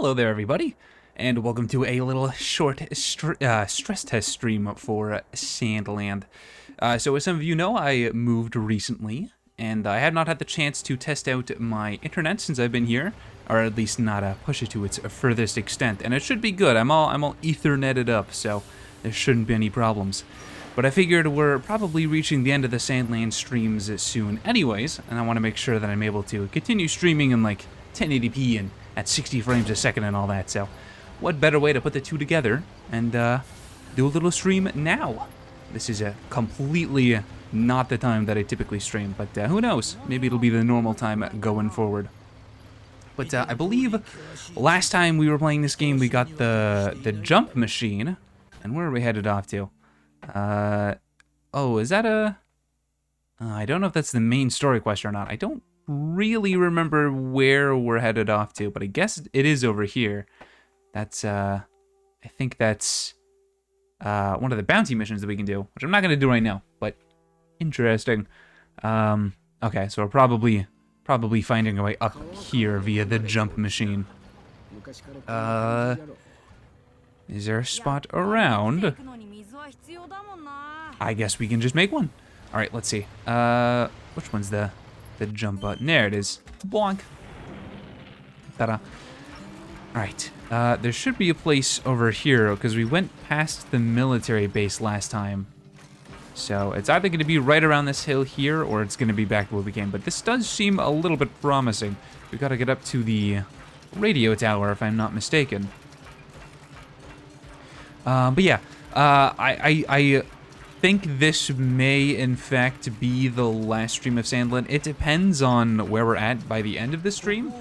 Hello there, everybody, and welcome to a little short stress test stream for Sandland. So as some of you know, I moved recently, and I have not had the chance to test out my internet since I've been here, or at least not push it to its furthest extent. And it should be good. I'm all Etherneted up, so there shouldn't be any problems. But I figured we're probably reaching the end of the Sandland streams soon anyways, and I want to make sure that I'm able to continue streaming in like 1080p and at 60 frames a second and all that. So what better way to put the two together and do a little stream now? This is completely not the time that I typically stream, but who knows? Maybe it'll be the normal time going forward. But I believe last time we were playing this game, we got the jump machine. And where are we headed off to? Oh, is that a... I don't know if that's the main story quest or not. I don't really remember where we're headed off to, but I guess it is over here. That's, I think that's one of the bounty missions that we can do, which I'm not going to do right now, but interesting. Okay, so we're probably finding a way up here via the jump machine. Is there a spot around? I guess we can just make one. All right, let's see. Which one's the jump button? There it is. Bonk. Ta-da. All right. There should be a place over here because we went past the military base last time. So it's either going to be right around this hill here or it's going to be back to where we came. But this does seem a little bit promising. We got to get up to the radio tower if I'm not mistaken. But yeah, I think this may in fact be the last stream of Sandland. It depends on where we're at by the end of the stream,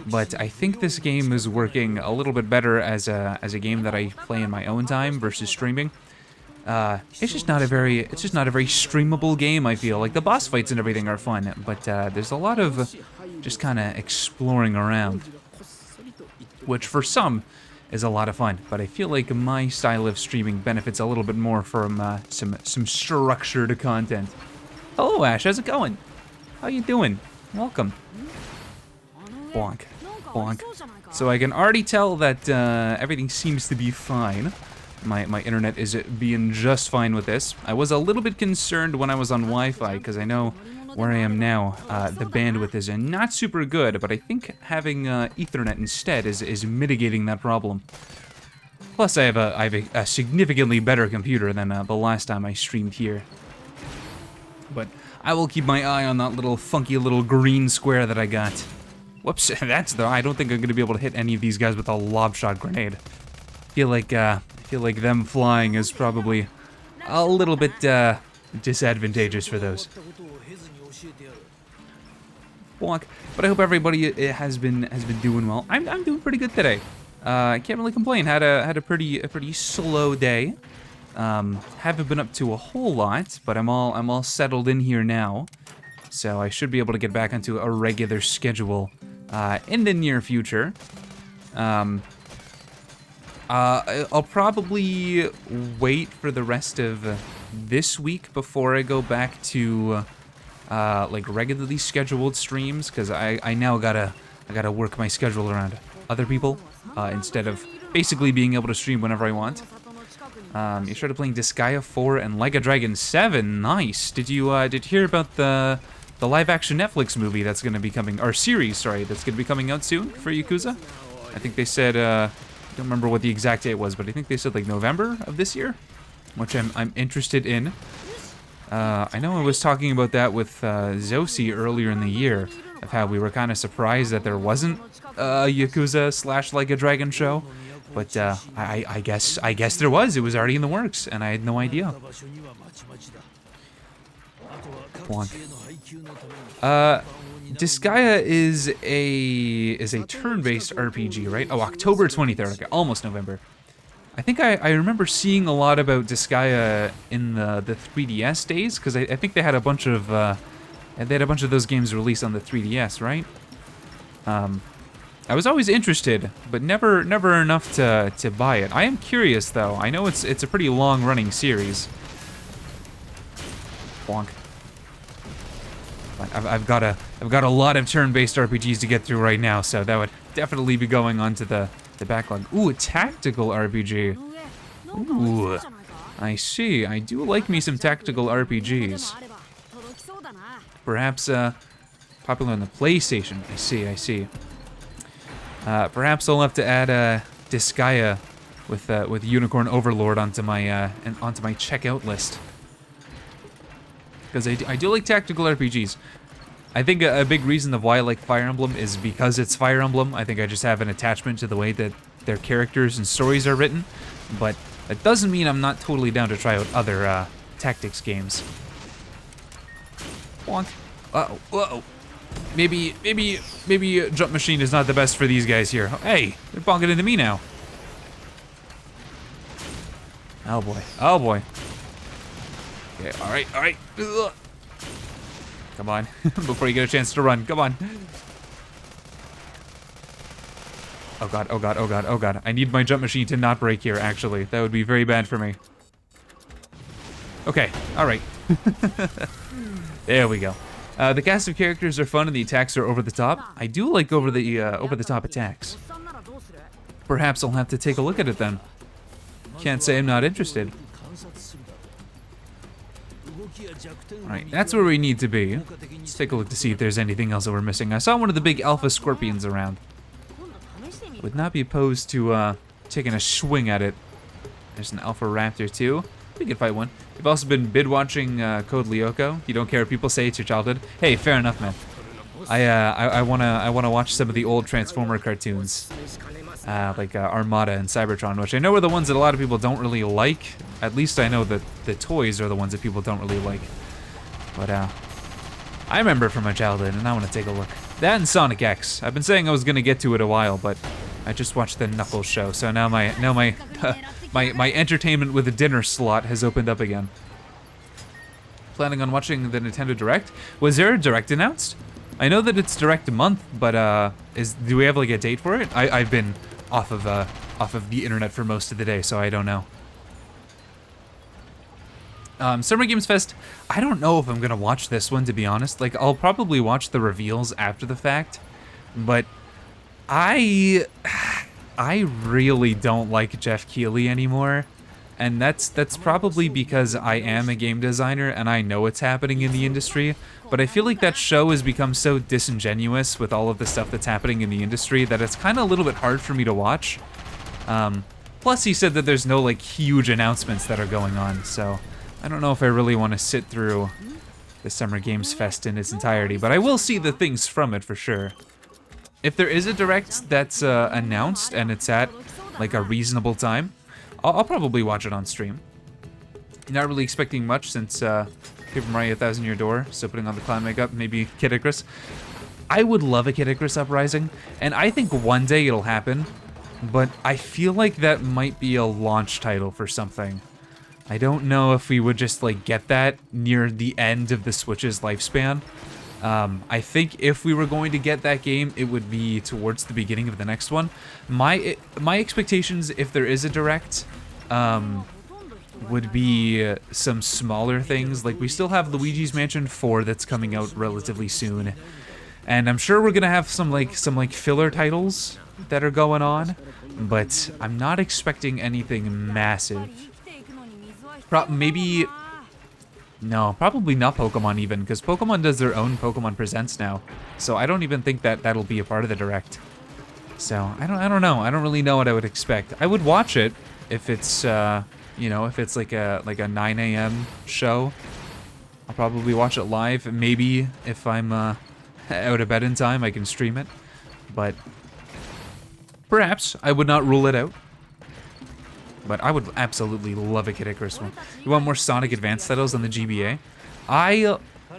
but I think this game is working a little bit better as a game that I play in my own time versus streaming. It's just not a very streamable game. I feel like the boss fights and everything are fun, but there's a lot of just kind of exploring around, which for some is a lot of fun, but I feel like my style of streaming benefits a little bit more from some structured content. Hello, Ash. How's it going? How you doing? Welcome. Bonk. Bonk. So I can already tell that everything seems to be fine. My internet is being just fine with this. I was a little bit concerned when I was on Wi-Fi, because I know where I am now, the bandwidth is not super good, but I think having Ethernet instead is mitigating that problem. Plus, I have a significantly better computer than the last time I streamed here. But I will keep my eye on that little funky little green square that I got. Whoops, I don't think I'm going to be able to hit any of these guys with a lob shot grenade. I feel like them flying is probably a little bit disadvantageous for those. Bonk. But I hope everybody has been doing well. I'm doing pretty good today. I can't really complain. Had a pretty slow day. Haven't been up to a whole lot, but I'm all settled in here now, so I should be able to get back onto a regular schedule in the near future. I'll probably wait for the rest of this week before I go back to like regularly scheduled streams, because I now gotta work my schedule around other people instead of basically being able to stream whenever I want. You started playing Disgaea 4 and Like a Dragon 7. Nice. Did you hear about the live action Netflix movie that's gonna be coming, or series, sorry, that's gonna be coming out soon for Yakuza? I think they said I don't remember what the exact date was, but I think they said like November of this year, which I'm interested in. I know I was talking about that with Zosi earlier in the year, of how we were kind of surprised that there wasn't a Yakuza / Like a Dragon show, but I guess there was. It was already in the works, and I had no idea. Disgaea is a turn-based RPG, right? Oh, October 23rd, okay, almost November. I think I remember seeing a lot about Disgaea in the 3DS days, because I think they had a bunch of those games released on the 3DS, right? I was always interested, but never enough to buy it. I am curious though. I know it's a pretty long-running series. Bonk. I've got a lot of turn-based RPGs to get through right now, so that would definitely be going on to the the backlog. Ooh, a tactical RPG. Ooh, I see. I do like me some tactical RPGs. Perhaps popular on the PlayStation. I see. Perhaps I'll have to add Disgaea with Unicorn Overlord onto my checkout list. Because I do like tactical RPGs. I think a big reason of why I like Fire Emblem is because it's Fire Emblem. I think I just have an attachment to the way that their characters and stories are written. But that doesn't mean I'm not totally down to try out other tactics games. Bonk. Uh-oh. Maybe Jump Machine is not the best for these guys here. Hey, they're bonking into me now. Oh boy. Okay, alright. Ugh. Come on, before you get a chance to run, come on. Oh god. I need my Jump Machine to not break here, actually. That would be very bad for me. Okay, alright. There we go. The cast of characters are fun and the attacks are over the top. I do like over the top attacks. Perhaps I'll have to take a look at it then. Can't say I'm not interested. Alright, that's where we need to be. Let's take a look to see if there's anything else that we're missing. I saw one of the big alpha scorpions around. Would not be opposed to taking a swing at it. There's an alpha raptor too. We could fight one. You've also been bid watching Code Lyoko. You don't care if people say it's your childhood. Hey, fair enough, man. I wanna watch some of the old Transformer cartoons, like Armada and Cybertron, which I know are the ones that a lot of people don't really like. At least I know that the toys are the ones that people don't really like. But I remember it from my childhood, and I want to take a look. That and Sonic X. I've been saying I was gonna get to it a while, but I just watched the Knuckles show, so now my entertainment with a dinner slot has opened up again. Planning on watching the Nintendo Direct? Was there a Direct announced? I know that it's Direct month, but do we have like a date for it? I've been off of the internet for most of the day, so I don't know. Summer Games Fest, I don't know if I'm gonna watch this one, to be honest. Like, I'll probably watch the reveals after the fact, but I really don't like Jeff Keighley anymore, and that's probably because I am a game designer and I know what's happening in the industry, but I feel like that show has become so disingenuous with all of the stuff that's happening in the industry that it's kind of a little bit hard for me to watch. Plus, he said that there's no, like, huge announcements that are going on, so I don't know if I really want to sit through the Summer Games Fest in its entirety, but I will see the things from it for sure. If there is a Direct that's announced and it's at like a reasonable time, I'll probably watch it on stream. Not really expecting much since Paper Mario 1000 Year Door, so putting on the clown makeup, maybe Kid Icarus. I would love a Kid Icarus Uprising, and I think one day it'll happen, but I feel like that might be a launch title for something. I don't know if we would just like get that near the end of the Switch's lifespan. I think if we were going to get that game, it would be towards the beginning of the next one. My expectations, if there is a Direct, would be some smaller things. Like, we still have Luigi's Mansion 4 that's coming out relatively soon, and I'm sure we're gonna have some filler titles that are going on, but I'm not expecting anything massive. Probably not Pokemon even, because Pokemon does their own Pokemon Presents now. So I don't even think that that'll be a part of the Direct. So I don't know. I don't really know what I would expect. I would watch it if it's if it's like a 9 a.m. show. I'll probably watch it live. Maybe if I'm out of bed in time, I can stream it. But perhaps I would not rule it out. But I would absolutely love a Kid Icarus one. You want more Sonic Advance titles on the GBA? I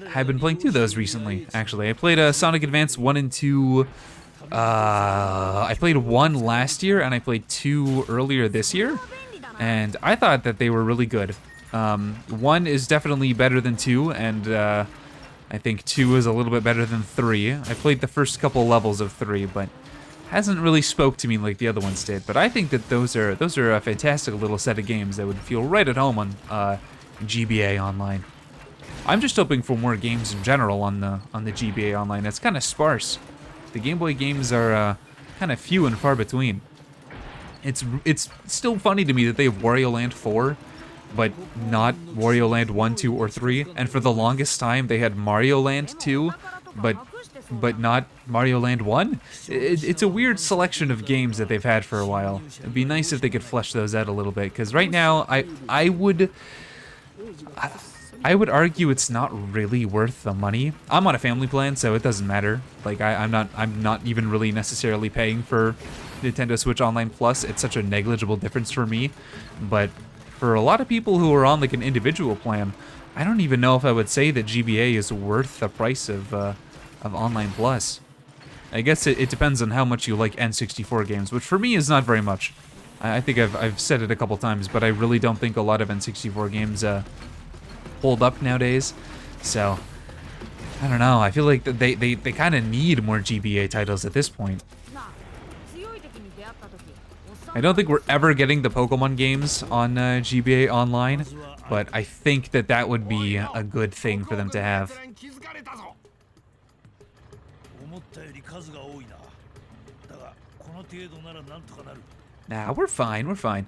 have been playing 2 of those recently, actually. I played Sonic Advance 1 and 2. I played 1 last year, and I played 2 earlier this year. And I thought that they were really good. 1 is definitely better than 2, and I think 2 is a little bit better than 3. I played the first couple levels of 3, but hasn't really spoke to me like the other ones did, but I think that those are a fantastic little set of games that would feel right at home on GBA Online. I'm just hoping for more games in general on the GBA Online. It's kind of sparse. The Game Boy games are kind of few and far between. It's still funny to me that they have Wario Land 4, but not Wario Land 1, 2, or 3. And for the longest time, they had Mario Land 2, but not Mario Land 1. It's a weird selection of games that they've had for a while. It'd be nice if they could flesh those out a little bit, because right now, I would argue it's not really worth the money. I'm on a family plan, so it doesn't matter. Like I'm not even really necessarily paying for Nintendo Switch Online Plus. It's such a negligible difference for me. But for a lot of people who are on like an individual plan, I don't even know if I would say that GBA is worth the price of Online Plus. I guess it depends on how much you like N64 games, which for me is not very much. I think I've said it a couple times, but I really don't think a lot of N64 games hold up nowadays. So I don't know. I feel like they kind of need more GBA titles at this point. I don't think we're ever getting the Pokemon games on GBA Online, but I think that would be a good thing for them to have. Nah, we're fine, we're fine.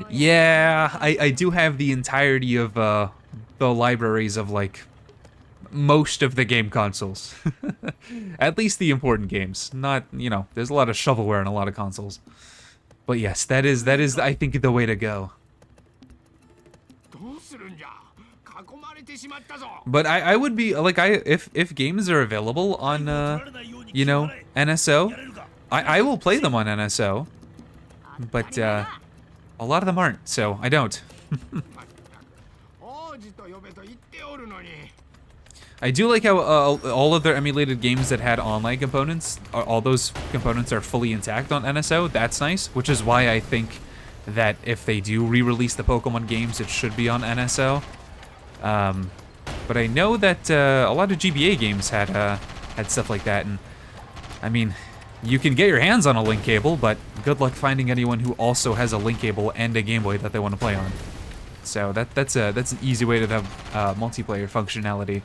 Yeah, I do have the entirety of the libraries of, like, most of the game consoles. At least the important games. Not, you know, there's a lot of shovelware in a lot of consoles. But yes, that is I think, the way to go. But I would be, like, if games are available on, you know, NSO, I will play them on NSO. But a lot of them aren't, so I don't. I do like how all of their emulated games that had online components, all those components are fully intact on NSO. That's nice, which is why I think that if they do re-release the Pokemon games, it should be on NSO. But I know that a lot of GBA games had stuff like that, and I mean, you can get your hands on a link cable, but good luck finding anyone who also has a link cable and a Game Boy that they want to play on. So that's an easier way to have multiplayer functionality.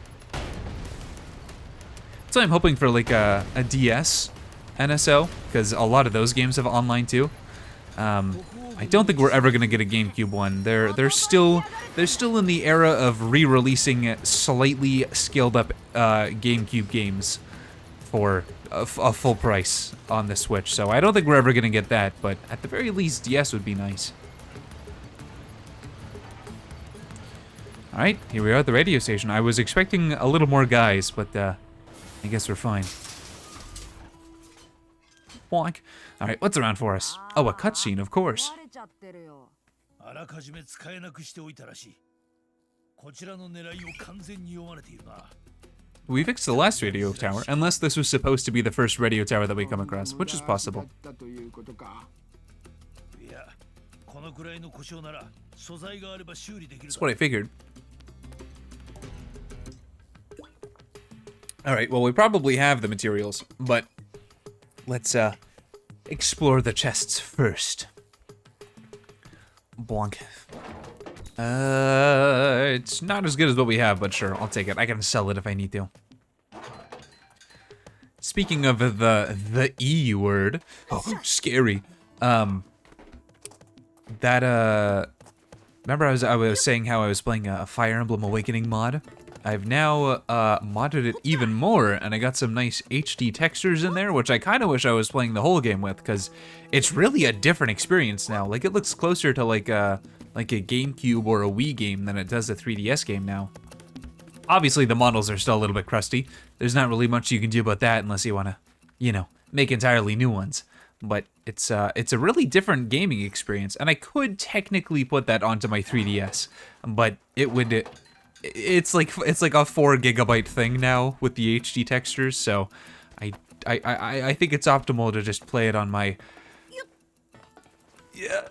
So I'm hoping for like a DS NSO, because a lot of those games have online too. I don't think we're ever gonna get a GameCube one. They're still in the era of re-releasing slightly scaled up GameCube games for a full price on the Switch. So I don't think we're ever gonna get that, but at the very least, DS would be nice. All right, here we are at the radio station. I was expecting a little more guys, but I guess we're fine. Bonk. All right, what's around for us? Oh, a cutscene, of course. We fixed the last radio tower, unless this was supposed to be the first radio tower that we come across, which is possible. That's what I figured. Alright, well, we probably have the materials, but let's explore the chests first. Bonk. It's not as good as what we have, but sure, I'll take it. I can sell it if I need to. Speaking of the E word, oh, scary. Remember I was saying how I was playing a Fire Emblem Awakening mod? I've now modded it even more, and I got some nice HD textures in there, which I kind of wish I was playing the whole game with, because it's really a different experience now. Like, it looks closer to like a GameCube or a Wii game than it does a 3DS game now. Obviously, the models are still a little bit crusty. There's not really much you can do about that unless you want to, you know, make entirely new ones. But it's a really different gaming experience, and I could technically put that onto my 3DS, but it would. It's like a 4 GB thing now with the HD textures, so I think it's optimal to just play it on my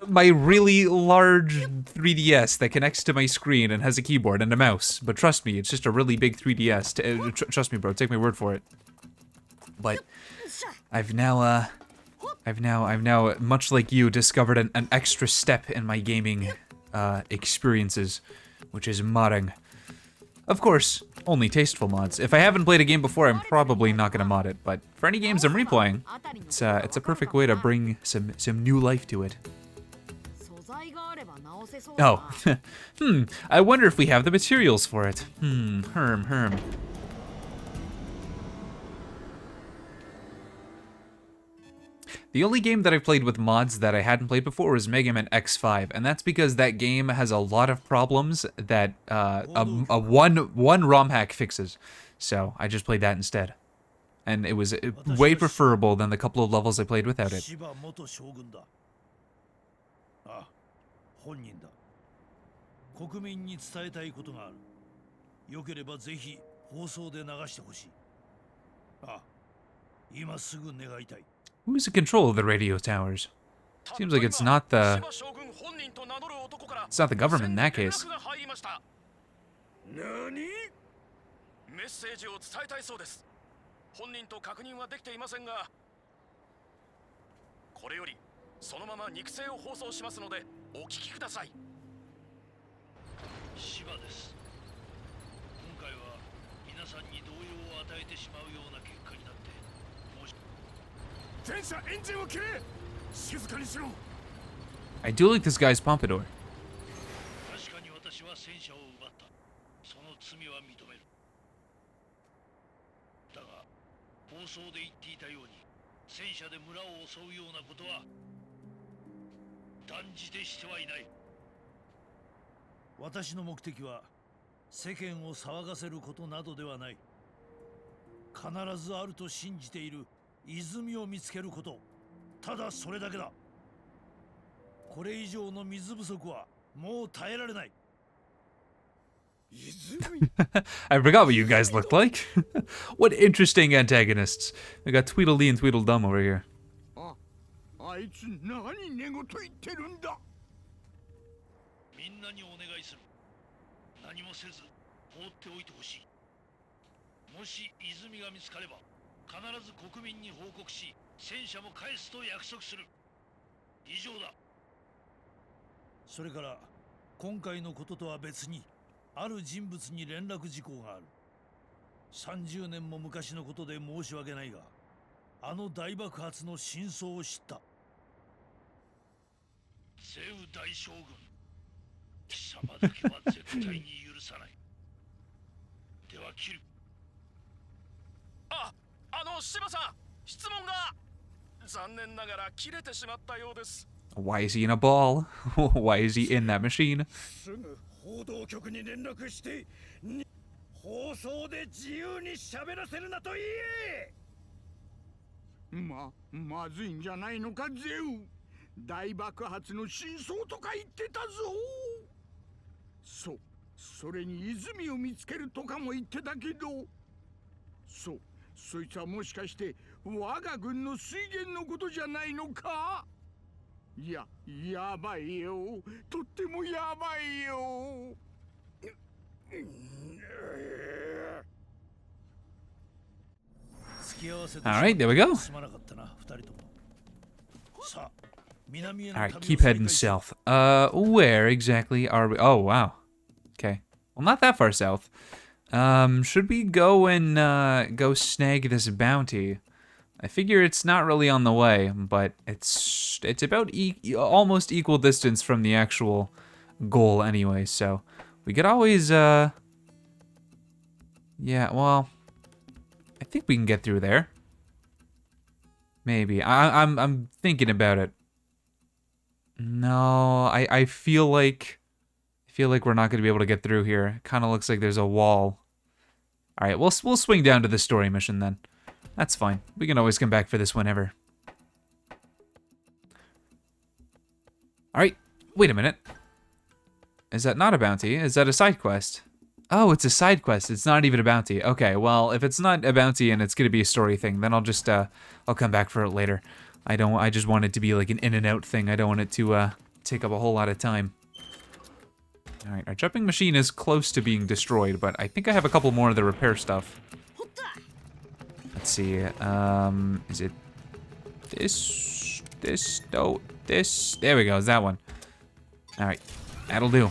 really large 3DS that connects to my screen and has a keyboard and a mouse. But trust me, it's just a really big 3DS. Trust me, bro. Take my word for it. But I've now much like you discovered an extra step in my gaming experiences, which is modding. Of course, only tasteful mods. If I haven't played a game before, I'm probably not gonna mod it, but for any games I'm replaying, it's a perfect way to bring some new life to it. Oh, I wonder if we have the materials for it. Herm. The only game that I played with mods that I hadn't played before was Mega Man X5, and that's because that game has a lot of problems that one ROM hack fixes. So I just played that instead, and it was way preferable than the couple of levels I played without it. Who's in control of the radio towers? Seems like it's not the government in that case. I do like this guy's pompadour. I forgot what you guys looked like. What interesting antagonists. We got Tweedledee and Tweedledum over here. Why is he in a ball? Why is he in that machine? Alright, there we go. Alright, keep heading south. Where exactly are we? Oh, wow. Okay. Well, not that far south. Should we go and, go snag this bounty? I figure it's not really on the way, but it's about almost equal distance from the actual goal anyway, so we could always, yeah, well, I think we can get through there. Maybe. I'm thinking about it. No, I feel like we're not gonna be able to get through here. It kind of looks like there's a wall. All right, we'll swing down to the story mission then. That's fine. We can always come back for this whenever. All right, wait a minute. Is that not a bounty? Is that a side quest? Oh, it's a side quest. It's not even a bounty. Okay, well, if it's not a bounty and it's gonna be a story thing, then I'll just I'll come back for it later. I just want it to be like an in and out thing. I don't want it to take up a whole lot of time. All right, our jumping machine is close to being destroyed, but I think I have a couple more of the repair stuff. Let's see. Is it this? No, this. There we go. Is that one? All right, that'll do.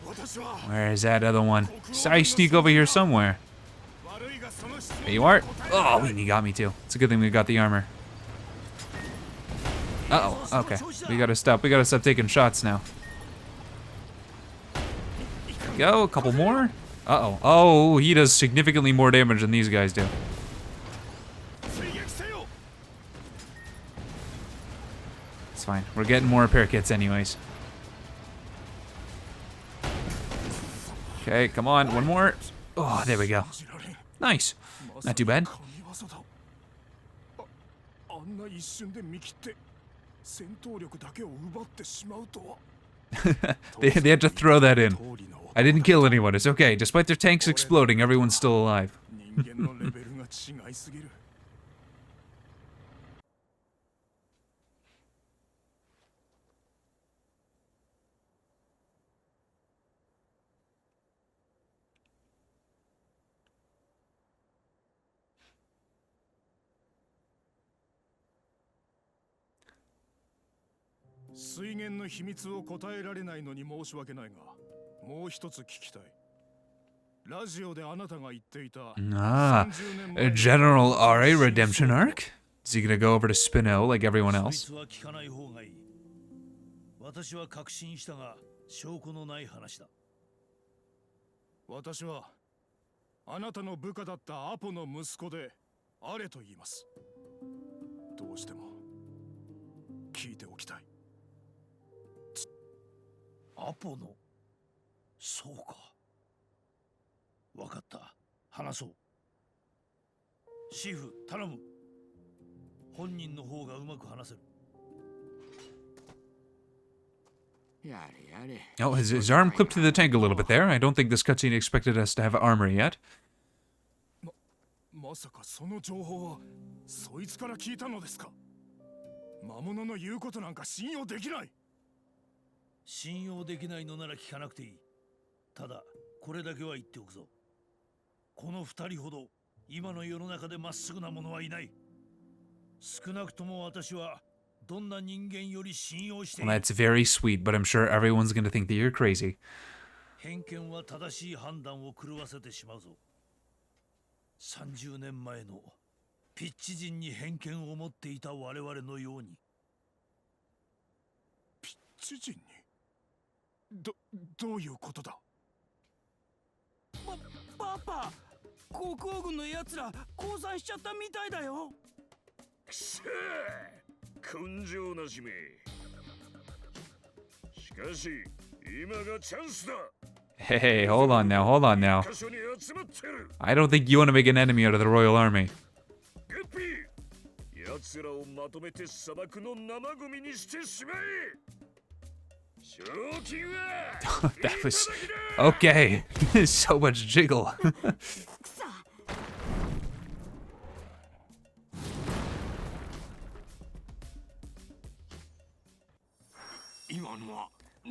Where is that other one? I sneak over here somewhere. There you are. Oh, he got me too. It's a good thing we got the armor. Uh-oh, okay. We gotta stop taking shots now. There we go, a couple more. Uh-oh. Oh, he does significantly more damage than these guys do. It's fine. We're getting more repair kits anyways. Okay, come on, one more. Oh, there we go. Nice. Not too bad. They had to throw that in. I didn't kill anyone, it's okay. Despite their tanks exploding, everyone's still alive. 水源の秘密を答えられないのに申し訳ないが、もう一つ聞きたい。ラジオであなたが言っていた。Ah, a General RA redemption arc? Is he gonna go over to Spino like everyone else? 私は確信したが、証拠のない話だ。私はあなたの部下だったアポの息子であれと言います。どうしても聞いておきたい。アポの、そうか。わかった。話そう。シーフ、頼む。本人の方がうまく話せる。Oh, his arm clipped to the tank a little bit there. I don't think this cutscene expected us to have armor yet. まさかその情報はそいつから聞いたのですか。魔物の言うことなんか信用できない。信用できないのなら聞かなくていい。ただこれだけは言っておくぞ。この二人ほど今の世の中でまっすぐな者はいない。少なくとも私はどんな人間より信用している。Well, that's very sweet, but I'm sure everyone's gonna think that you're crazy. 偏見は正しい判断を狂わせてしまうぞ。30年前のピッチ人に偏見を持っていた我々のように。ピッチ人にどういうことだ。パパ、国王軍のやつら降参しちゃったみたいだよ。くせえ、根性なしめ。しかし今がチャンスだ。 Hey, hold on now, hold on now. I don't think you want to make an enemy out of the Royal Army. That was... Okay. So much jiggle.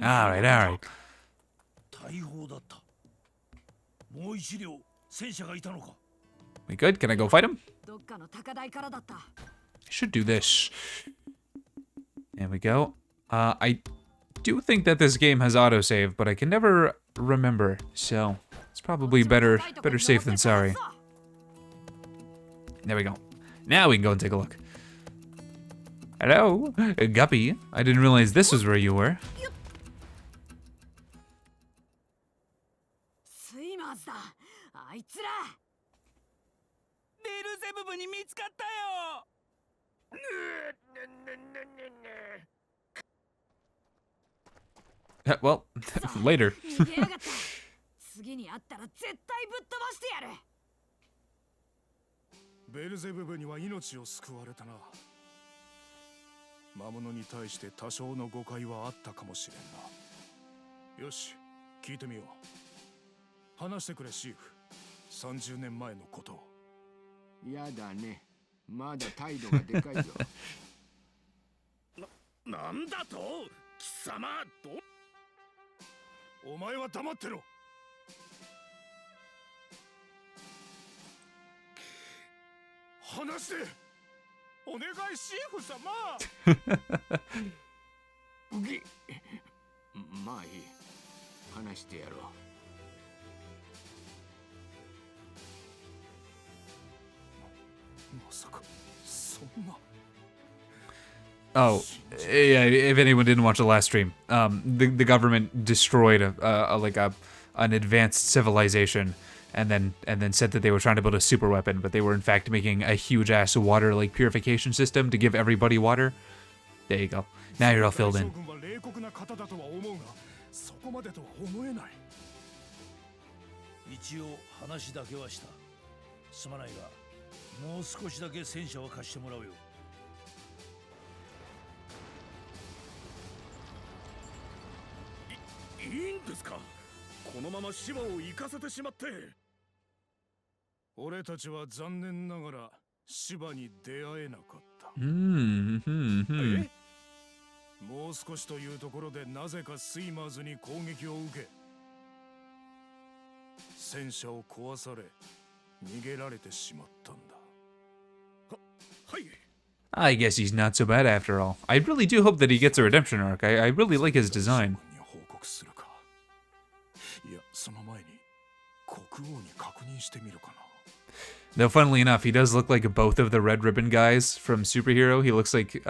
Alright, alright. We good? Can I go fight him? I should do this. There we go. I do think that this game has autosave, but I can never remember, so it's probably better safe than sorry. There we go. Now we can go and take a look. Hello, Guppy. I didn't realize this was where you were. Well, later. ベルゼブブには命を救われたな。魔物に対して多少の誤解はあったかもしれんな。よし、聞いてみよう。話してくれ、シーフ。30年前のことを。やだね。まだ態度がでかいぞ。なんだと？貴様、お前は黙ってろ。話して。お願い、シーフ様。まあいい。話してやろう。まさかそんな。 Oh, yeah. If anyone didn't watch the last stream, the government destroyed an advanced civilization, and then said that they were trying to build a super weapon, but they were in fact making a huge ass water like purification system to give everybody water. There you go. Now you're all filled in. 一応話だけはした。すまないが、もう少しだけ戦車を貸してもらうよ。いいんですか？このまま芝を行かせてしまって。俺たちは残念ながら芝に出会えなかった。もう少しというところでなぜかスイマーズに攻撃を受け、戦車を壊され逃げられてしまったんだ。はい。 I guess he's not so bad after all. I really do hope that he gets a redemption arc. I really like his design. いや、その前に国王に確認してみるかな。 Though, funnily enough, he does look like both of the Red Ribbon guys from Superhero. He looks like,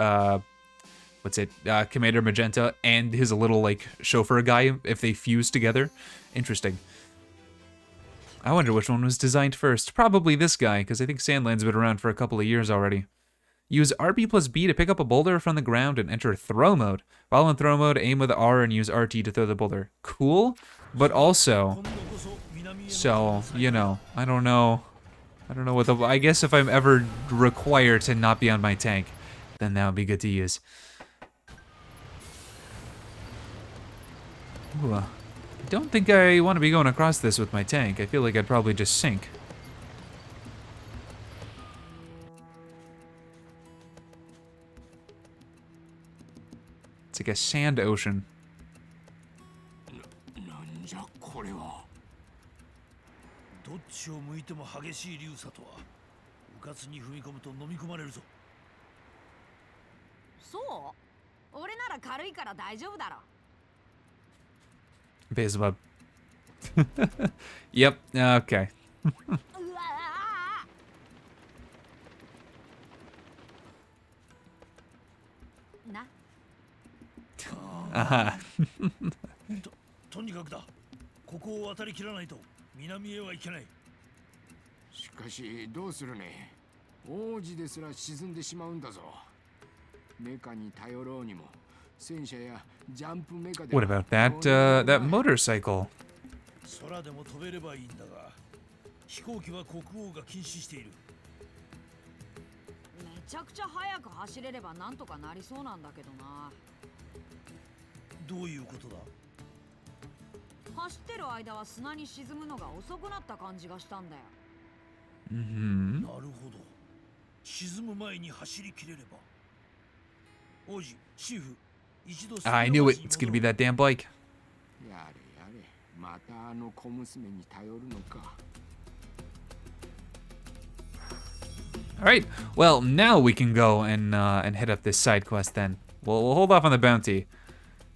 Commander Magenta and his little, like, chauffeur guy, if they fuse together. Interesting. I wonder which one was designed first. Probably this guy, because I think Sandland's been around for a couple of years already. Use RB plus B to pick up a boulder from the ground and enter throw mode. While in throw mode, aim with R and use RT to throw the boulder. Cool, but also... So, you know, I don't know what the... I guess if I'm ever required to not be on my tank, then that would be good to use. Ooh, I don't think I want to be going across this with my tank. I feel like I'd probably just sink. It's like a sand ocean. なんじゃこれは。どっちを向いても激しい流砂とは、うかつに踏み込むと飲み込まれるぞ。そう？俺なら軽いから大丈夫だろ。Baseball. Yep. Okay. な。とにかくだ。ここを渡りきらないと南へは行けない。しかしどうするね。王子ですら沈んでしまうんだぞ。メカに頼ろうにも。 What about that motorcycle? 空でも飛べればいいんだが、飛行機は国王が禁止している。めちゃくちゃ速く走れればなんとかなりそうなんだけどな。どういうことだ？走ってる間は砂に沈むのが遅くなった感じがしたんだよ。なるほど。沈む前に走り切れれば。王子、シーフ。 I knew it. It's gonna be that damn bike. All right. Well, now we can go and hit up this side quest. Then we'll hold off on the bounty,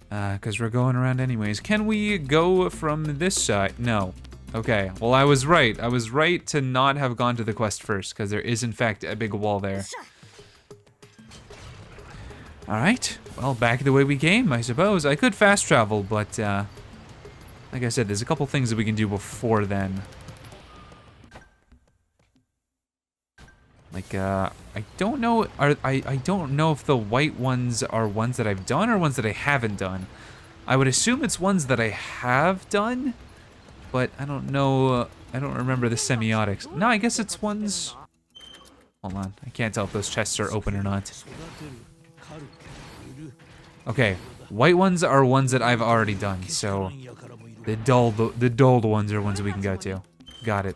because we're going around anyways. Can we go from this side? No. Okay. Well, I was right. I was right to not have gone to the quest first, because there is in fact a big wall there. Alright, well, back the way we came, I suppose. I could fast travel, but, like I said, there's a couple things that we can do before then. Like, I don't know, I don't know if the white ones are ones that I've done or ones that I haven't done. I would assume it's ones that I have done, but I don't know, I don't remember the semiotics. No, I guess it's ones... Hold on, I can't tell if those chests are open or not. Okay, white ones are ones that I've already done, so the dulled ones are ones that we can go to. Got it.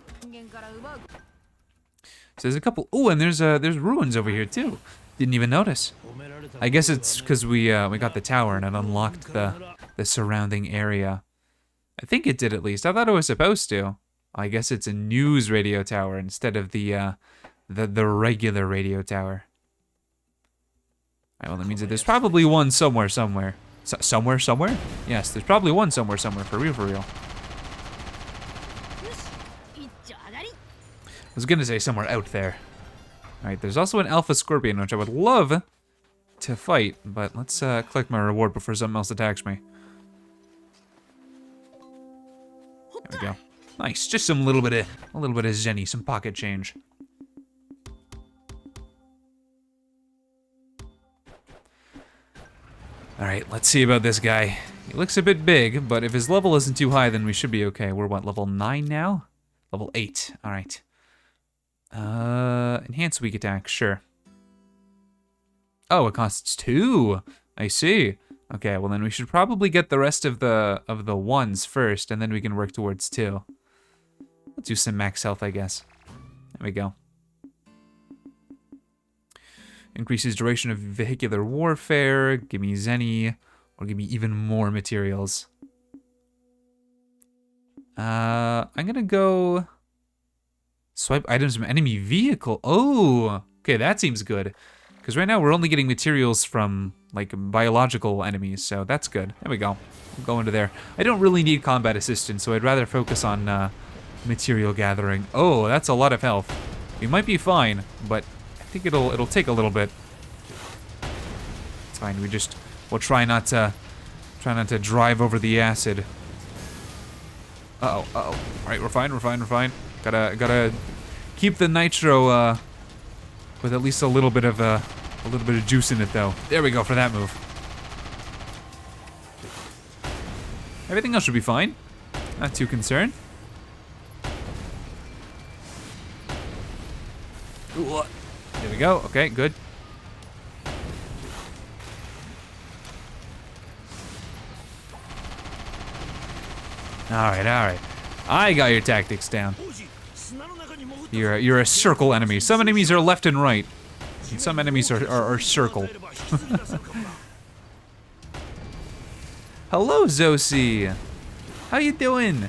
So there's a couple. Oh, and there's ruins over here too. Didn't even notice. I guess it's because we got the tower and it unlocked the surrounding area. I think it did at least. I thought it was supposed to. I guess it's a news radio tower instead of the regular radio tower. Alright, well, that means that there's probably one somewhere. Somewhere? Yes, there's probably one somewhere for real, for real. I was gonna say somewhere out there. Alright, there's also an alpha scorpion, which I would love to fight, but let's collect my reward before something else attacks me. There we go. Nice, just a little bit of zenny, some pocket change. Alright, let's see about this guy. He looks a bit big, but if his level isn't too high, then we should be okay. We're what, level 9 now? Level 8, alright. Enhanced weak attack, sure. Oh, it costs 2. I see. Okay, well then we should probably get the rest of the ones first, and then we can work towards 2. Let's do some max health, I guess. There we go. Increases duration of vehicular warfare. Give me Zenny, or give me even more materials. I'm gonna go swipe items from enemy vehicle. Oh, okay, that seems good. Because right now we're only getting materials from like biological enemies, so that's good. There we go. We'll go into there. I don't really need combat assistance, so I'd rather focus on material gathering. Oh, that's a lot of health. We might be fine, but I think it'll take a little bit. It's fine. We'll try not to drive over the acid. Uh-oh. All right, we're fine. Gotta keep the nitro with at least a little bit of juice in it, though. There we go for that move. Everything else should be fine. Not too concerned. Ooh, there we go. Okay, good. All right. I got your tactics down. You're a circle enemy. Some enemies are left and right, and some enemies are circle. Hello, Zosi. How you doing?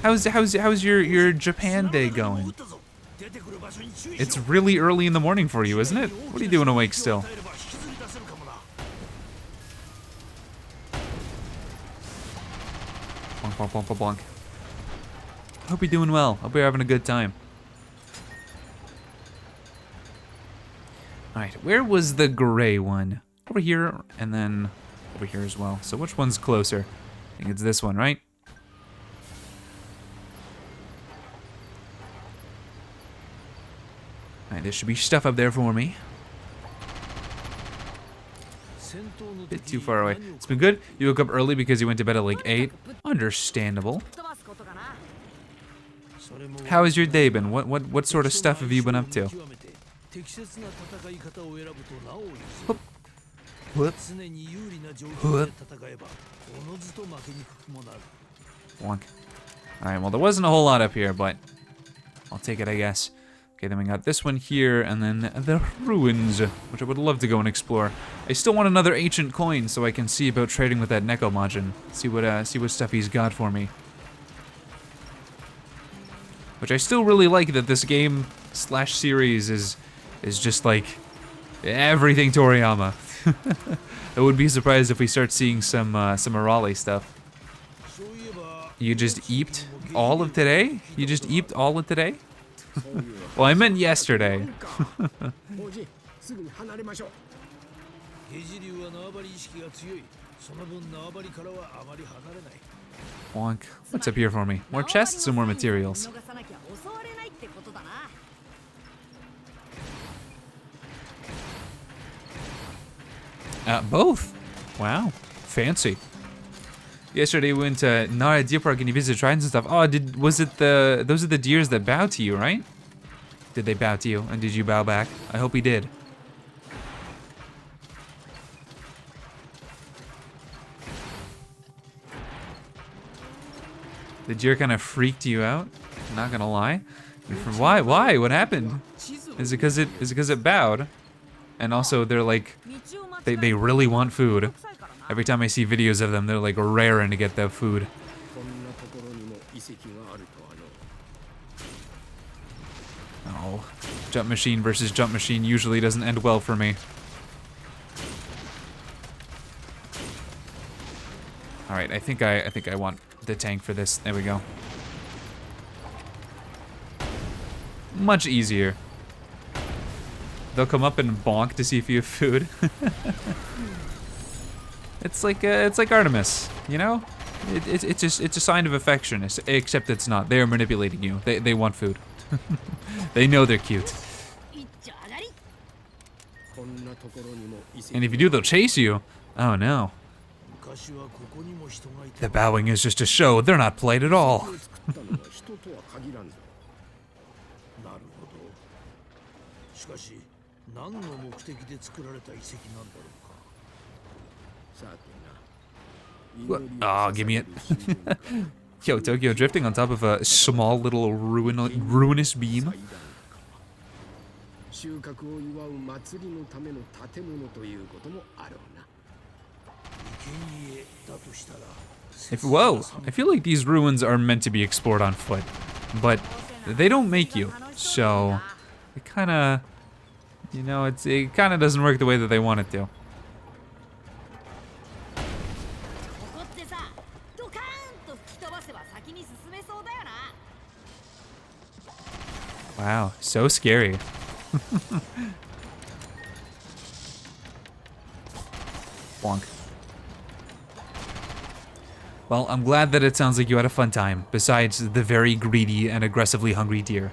How's your Japan day going? It's really early in the morning for you, isn't it? What are you doing awake still? Bonk. Hope you're doing well. Hope you're having a good time. Alright, where was the gray one? Over here, and then over here as well. So which one's closer? I think it's this one, right? Alright, there should be stuff up there for me. Bit too far away. It's been good. You woke up early because you went to bed at like 8. Understandable. How has your day been? What sort of stuff have you been up to? Whoop. Wonk. Alright, well there wasn't a whole lot up here, but I'll take it, I guess. Okay, then we got this one here, and then the ruins, which I would love to go and explore. I still want another ancient coin so I can see about trading with that Nekomajin. See what stuff he's got for me. Which I still really like that this game / series is just like everything Toriyama. I would be surprised if we start seeing some Arale stuff. You just eeped all of today? You just eeped all of today? Well, I meant yesterday. Wonk. What's up here for me? More chests and more materials. Both. Wow. Fancy. Yesterday we went to Nara Deer Park and you visited shrines and stuff. Oh, those are the deers that bow to you, right? Did they bow to you? And did you bow back? I hope he did. The deer kind of freaked you out? Not gonna lie. Why? What happened? Is it because it bowed? And also they're like, they really want food. Every time I see videos of them, they're like raring to get that food. Oh, jump machine versus jump machine usually doesn't end well for me. All right, I think I want the tank for this. There we go. Much easier. They'll come up and bonk to see if you have food. It's like Artemis, you know? It's a sign of affection, except it's not. They are manipulating you. They want food. They know they're cute. And if you do, they'll chase you. Oh no. The bowing is just a show. They're not polite at all. Oh, give me it. Yo, Tokyo drifting on top of a small little ruinous beam. Whoa, I feel like these ruins are meant to be explored on foot, but they don't make you, so it kind of, you know, it kind of doesn't work the way that they want it to. Wow, so scary. Bonk. Well, I'm glad that it sounds like you had a fun time, besides the very greedy and aggressively hungry deer.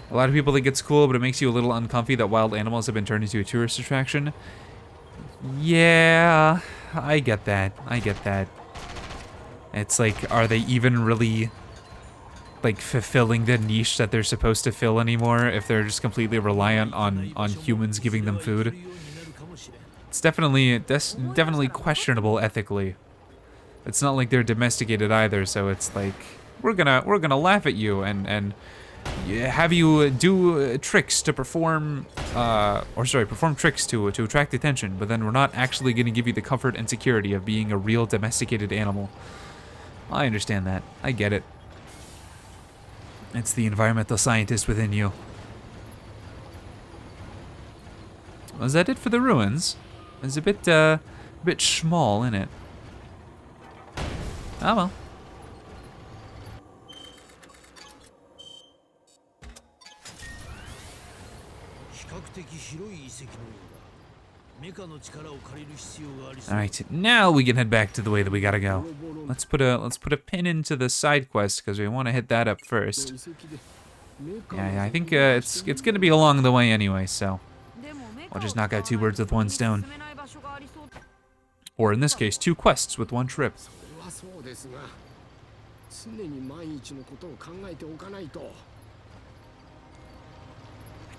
A lot of people think it's cool, but it makes you a little uncomfy that wild animals have been turned into a tourist attraction. Yeah, I get that. I get that. It's like, are they even really, like, fulfilling the niche that they're supposed to fill anymore if they're just completely reliant on humans giving them food? It's definitely questionable ethically. It's not like they're domesticated either, so it's like, we're gonna laugh at you and have you do tricks to perform tricks to attract attention, but then we're not actually gonna give you the comfort and security of being a real domesticated animal. I understand that. I get it. It's the environmental scientist within you. Was that it for the ruins? It's a bit small, isn't it? Oh well. Alright, now we can head back to the way that we gotta go. Let's put a pin into the side quest because we want to hit that up first. Yeah, I think it's gonna be along the way anyway, so I'll just knock out 2 birds with 1 stone. Or in this case, 2 quests with 1 trip.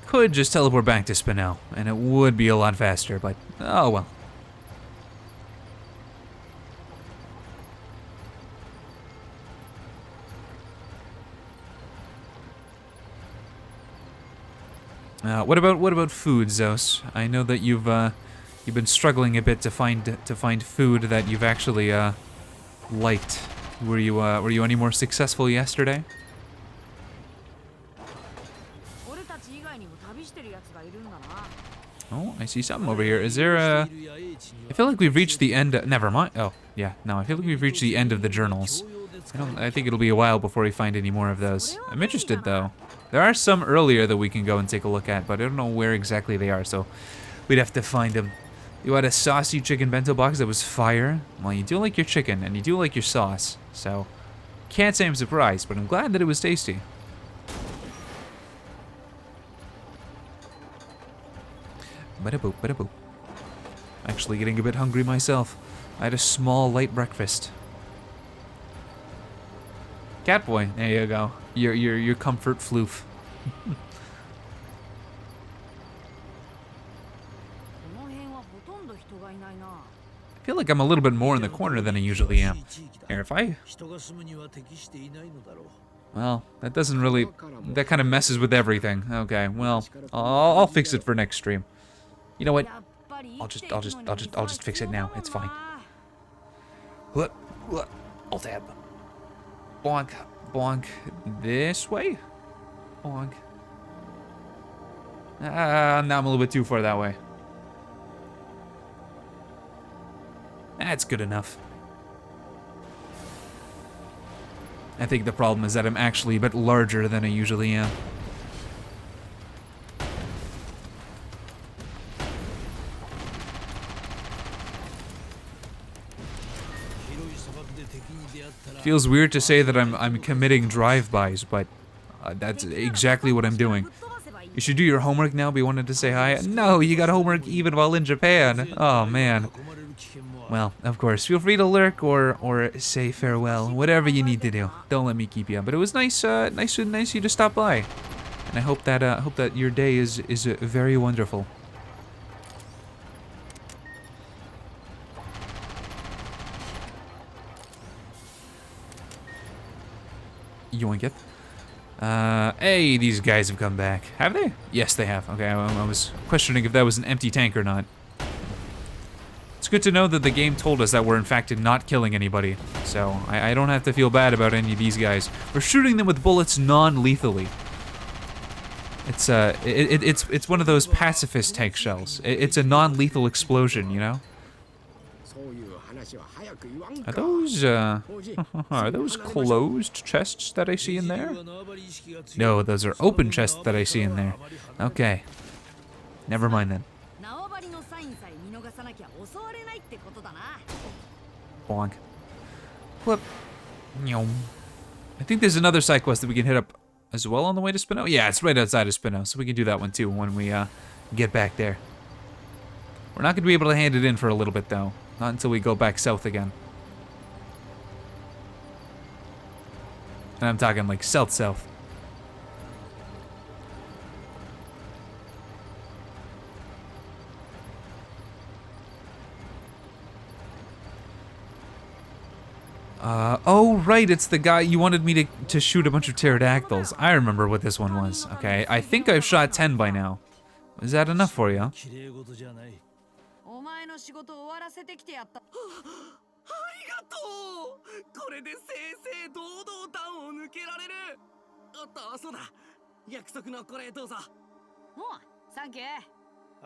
Could just teleport back to Spinel, and it would be a lot faster, but oh well. What about food, Zos? I know that you've been struggling a bit to find food that you've actually liked. Were you any more successful yesterday? Oh, I see something over here. Is there a... I feel like we've reached the end... Never mind. Oh, yeah. No, I feel like we've reached the end of the journals. I think it'll be a while before we find any more of those. I'm interested, though. There are some earlier that we can go and take a look at, but I don't know where exactly they are, so we'd have to find them. You had a saucy chicken bento box that was fire. Well, you do like your chicken, and you do like your sauce, so... Can't say I'm surprised, but I'm glad that it was tasty. Bada-boop, bada-boop. Actually getting a bit hungry myself. I had a small, light breakfast. Catboy, there you go. Your comfort floof. I feel like I'm a little bit more in the corner than I usually am. Here, if I... Well, that doesn't really... That kind of messes with everything. Okay, well, I'll fix it for next stream. You know what? I'll just fix it now. It's fine. What? Alt tab. Bonk, bonk. This way. Bonk. Now I'm a little bit too far that way. That's good enough. I think the problem is that I'm actually a bit larger than I usually am. Feels weird to say that I'm committing drive-bys, but that's exactly what I'm doing. You should do your homework now, but you wanted to say hi? No, you got homework even while in Japan. Oh, man. Well, of course, feel free to lurk or say farewell, whatever you need to do. Don't let me keep you. But it was nice of you to stop by, and I hope that your day is very wonderful. Yoink it. Hey, these guys have come back. Have they? Yes, they have. Okay, I was questioning if that was an empty tank or not. It's good to know that the game told us that we're in fact not killing anybody, so I don't have to feel bad about any of these guys. We're shooting them with bullets non-lethally. It's one of those pacifist tank shells. It's a non-lethal explosion, you know? Are those closed chests that I see in there? No, those are open chests that I see in there. Okay. Never mind then. Bonk. Flip. I think there's another side quest that we can hit up as well on the way to Spino. Yeah, it's right outside of Spino, so we can do that one too when we get back there. We're not going to be able to hand it in for a little bit though. Not until we go back south again. And I'm talking like south-south. Oh, right, it's the guy you wanted me to shoot a bunch of pterodactyls. I remember what this one was. Okay, I think I've shot 10 by now. Is that enough for you?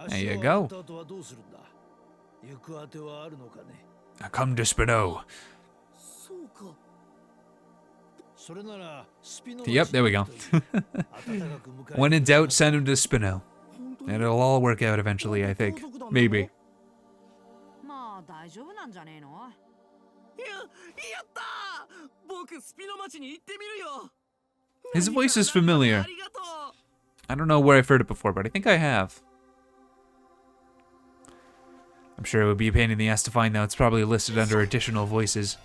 There you go. Now come to Spino. Yep, there we go. When in doubt, send him to Spino. And it'll all work out eventually, I think. Maybe. His voice is familiar. I don't know where I've heard it before, but I think I have. I'm sure it would be a pain in the ass to find, though. It's probably listed under additional voices.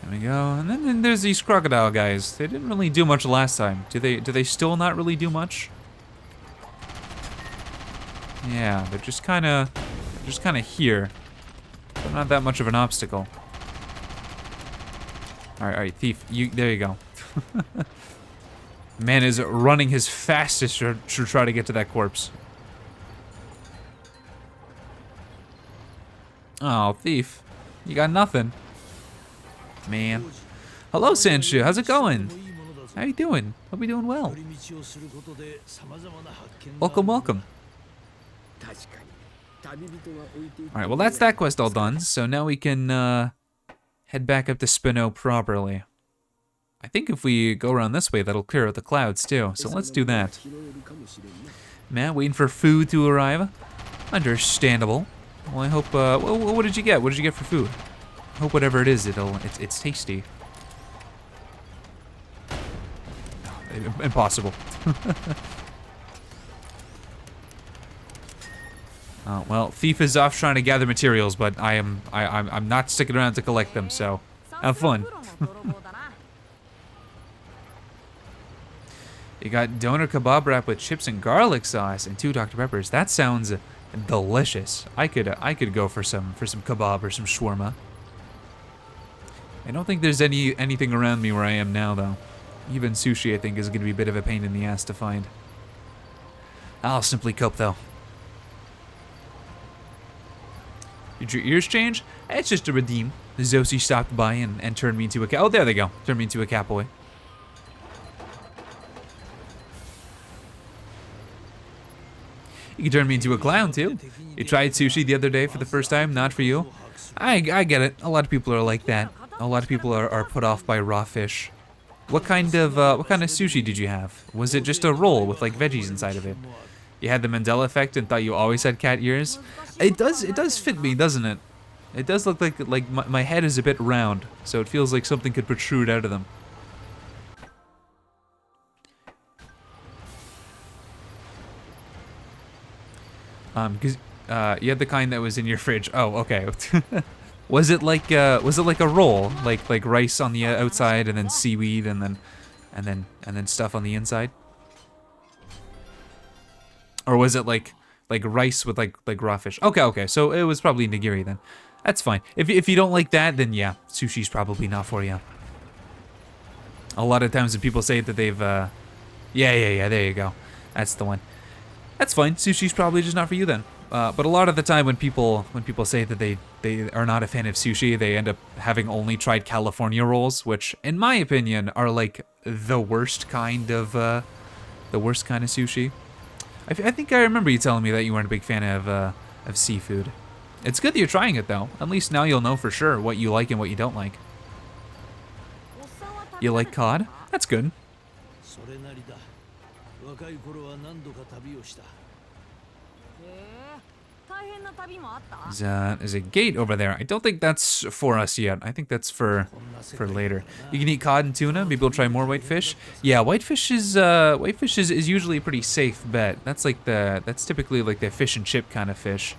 There we go. And then there's these crocodile guys. They didn't really do much last time. Do they still not really do much? Yeah, they're just kind of here. They're not that much of an obstacle. All right, thief. There you go. Man is running his fastest to try to get to that corpse. Oh, thief. You got nothing. Man. Hello, Sanshu. How's it going? How you doing? Hope you're doing well. Welcome, welcome. Alright, well that's that quest all done, so now we can head back up to Spino properly. I think if we go around this way, that'll clear out the clouds too, so let's do that. Man, waiting for food to arrive. Understandable. Well, I hope, what did you get? What did you get for food? I hope whatever it is, it's tasty. Impossible. Well, Thief is off trying to gather materials, but I'm not sticking around to collect them, so have fun. You got doner kebab wrap with chips and garlic sauce and 2 Dr. Peppers. That sounds delicious. I could go for some kebab or some shawarma. I don't think there's anything around me where I am now, though. Even sushi, I think, is going to be a bit of a pain in the ass to find. I'll simply cope, though. Did your ears change? It's just a redeem. Zosie stopped by and turned me into a cat. Oh, there they go. Turned me into a cat boy. You can turn me into a clown too. You tried sushi the other day for the first time, not for you. I get it. A lot of people are like that. A lot of people are put off by raw fish. What kind of sushi did you have? Was it just a roll with like veggies inside of it? You had the Mandela effect and thought you always had cat ears? It does fit me, doesn't it? It does look like my head is a bit round, so it feels like something could protrude out of them. Because you had the kind that was in your fridge. Oh, okay. Was it like a roll, like rice on the outside and then seaweed and then stuff on the inside? Or was it like rice with like raw fish? Okay. So it was probably nigiri then. That's fine. If you don't like that, then yeah, sushi's probably not for you. A lot of times when people say that they've yeah, there you go. That's the one. That's fine. Sushi's probably just not for you then. But a lot of the time when people say that they are not a fan of sushi, they end up having only tried California rolls, which in my opinion are like the worst kind of sushi. I think I remember you telling me that you weren't a big fan of seafood. It's good that you're trying it though. At least now you'll know for sure what you like and what you don't like. You like cod? That's good. There's a gate over there. I don't think that's for us yet. I think that's for later. You can eat cod and tuna. Maybe we'll try more whitefish. Yeah, whitefish is usually a pretty safe bet. That's typically like the fish and chip kind of fish.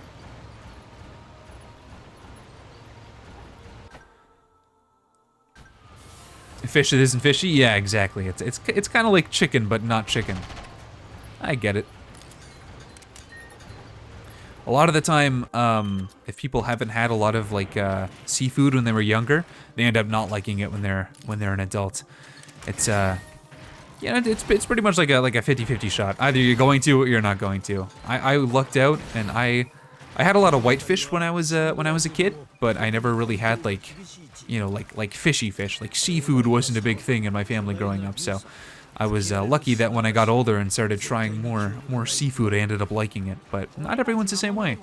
Fish that isn't fishy? Yeah, exactly. It's kind of like chicken, but not chicken. I get it. A lot of the time, if people haven't had a lot of like seafood when they were younger, they end up not liking it when they're an adult. It's it's pretty much like a 50-50 shot. Either you're going to or you're not going to. I lucked out and I had a lot of whitefish when I was a kid, but I never really had like fishy fish. Like seafood wasn't a big thing in my family growing up, so I was lucky that when I got older and started trying more seafood, I ended up liking it. But not everyone's the same way.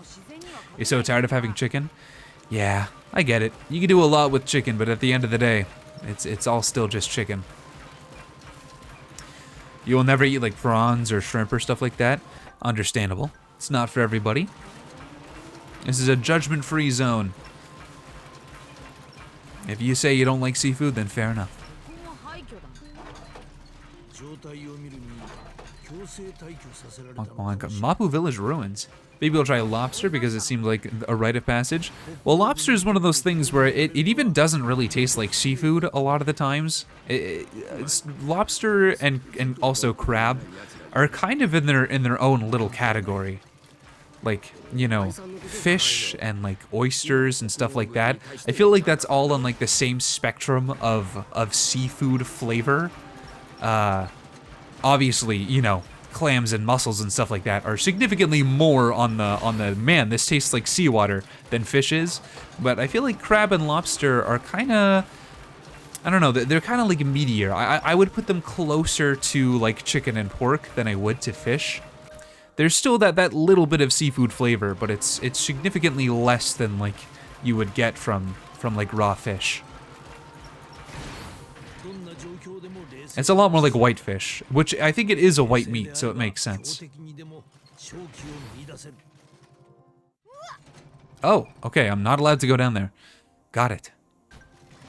You're so tired of having chicken? Yeah, I get it. You can do a lot with chicken, but at the end of the day, it's all still just chicken. You will never eat like prawns or shrimp or stuff like that. Understandable. It's not for everybody. This is a judgment-free zone. If you say you don't like seafood, then fair enough. Oh my god, Mapu Village ruins. Maybe we'll try lobster because it seemed like a rite of passage. Well, lobster is one of those things where it even doesn't really taste like seafood a lot of the times. Lobster and also crab are kind of in their own little category. Like, fish and like oysters and stuff like that. I feel like that's all on like the same spectrum of seafood flavor. Obviously, clams and mussels and stuff like that are significantly more on the man, this tastes like seawater than fish is. But I feel like crab and lobster are kind of, I don't know, they're kind of like meatier. I would put them closer to like chicken and pork than I would to fish. There's still that little bit of seafood flavor, but it's significantly less than like you would get from like raw fish. It's a lot more like whitefish, which I think it is a white meat, so it makes sense. Oh, okay, I'm not allowed to go down there. Got it.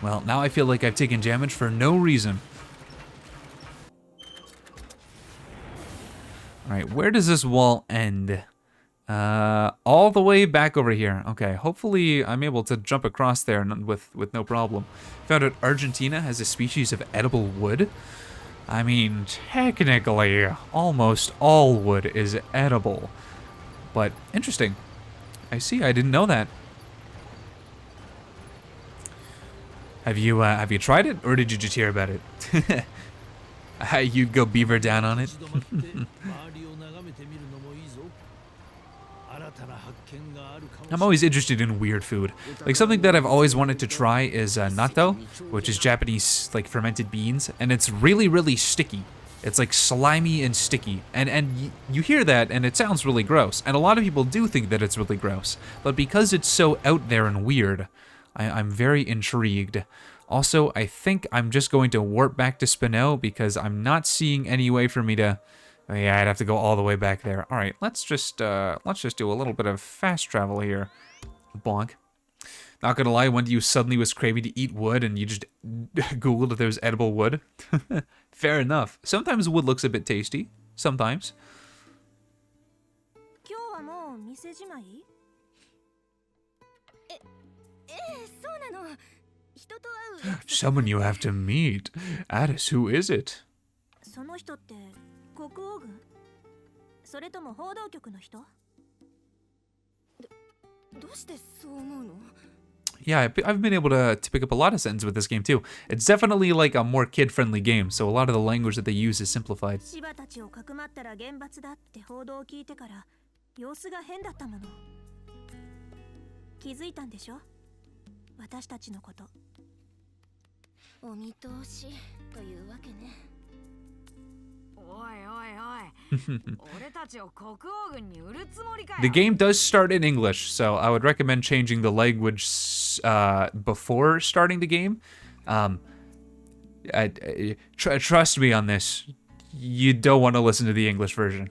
Well, now I feel like I've taken damage for no reason. Alright, where does this wall end? All the way back over here. Okay, hopefully I'm able to jump across there with no problem. Found out Argentina has a species of edible wood. I mean, technically, almost all wood is edible. But, interesting. I see, I didn't know that. Have you tried it, or did you just hear about it? You'd go beaver down on it? I'm always interested in weird food. Like something that I've always wanted to try is natto, which is Japanese like fermented beans, and it's really, really sticky. It's like slimy and sticky. And you hear that and it sounds really gross. And a lot of people do think that it's really gross. But because it's so out there and weird, I'm very intrigued. Also, I think I'm just going to warp back to Spinel because I'm not seeing any way for me to... Oh yeah, I'd have to go all the way back there. All right, let's just do a little bit of fast travel here. Bonk. Not gonna lie, when you suddenly was craving to eat wood and you just Googled if there was edible wood. Fair enough. Sometimes wood looks a bit tasty. Sometimes. Someone you have to meet. Addis, who is it? Yeah, I've been able to pick up a lot of sentences with this game too. It's definitely like a more kid-friendly game, so a lot of the language that they use is simplified. The game does start in English, so I would recommend changing the language before starting the game. Trust me on this. You don't want to listen to the English version.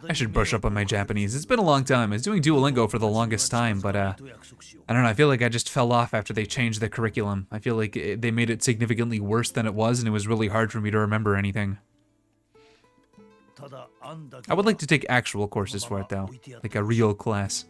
I should brush up on my Japanese. It's been a long time. I was doing Duolingo for the longest time, but I don't know. I feel like I just fell off after they changed the curriculum. I feel like they made it significantly worse than it was, and it was really hard for me to remember anything. I would like to take actual courses for it, though. Like a real class.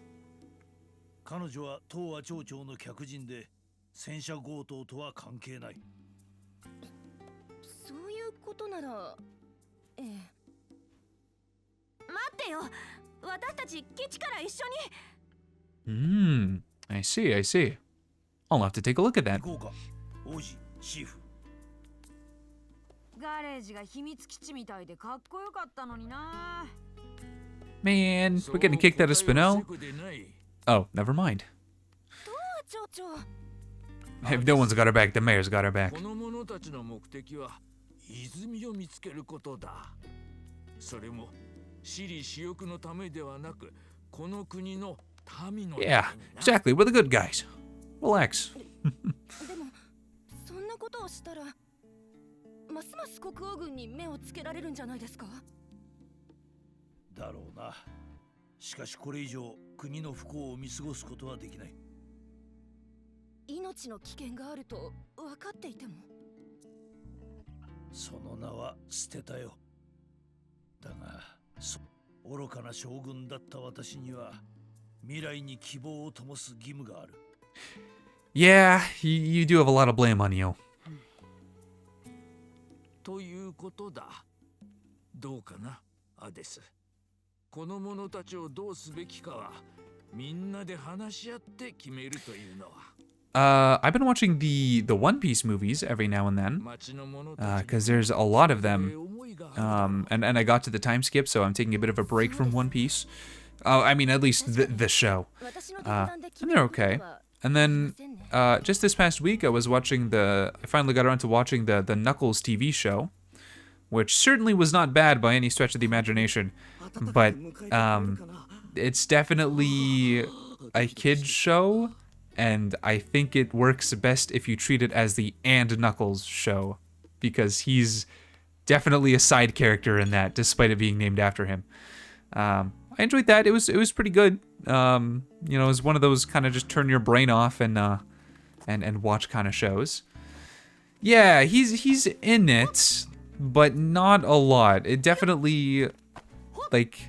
I see, I see. I'll have to take a look at that. Man, we're getting kicked out of Spinel? Oh, never mind. If no one's got her back, the mayor's got her back. Yeah, exactly. We're the good guys. Relax. Yeah, you do have a lot of blame on you. I've been watching the One Piece movies every now and then, because there's a lot of them, and I got to the time skip, so I'm taking a bit of a break from One Piece. I mean, at least the show, and they're okay. And then, just this past week, I finally got around to watching the Knuckles TV show, which certainly was not bad by any stretch of the imagination, but it's definitely a kid's show, and I think it works best if you treat it as the And Knuckles show, because he's definitely a side character in that, despite it being named after him. I enjoyed that. It was pretty good. You know, it was one of those kind of just turn your brain off and watch kind of shows. Yeah, he's in it, but not a lot. It definitely, like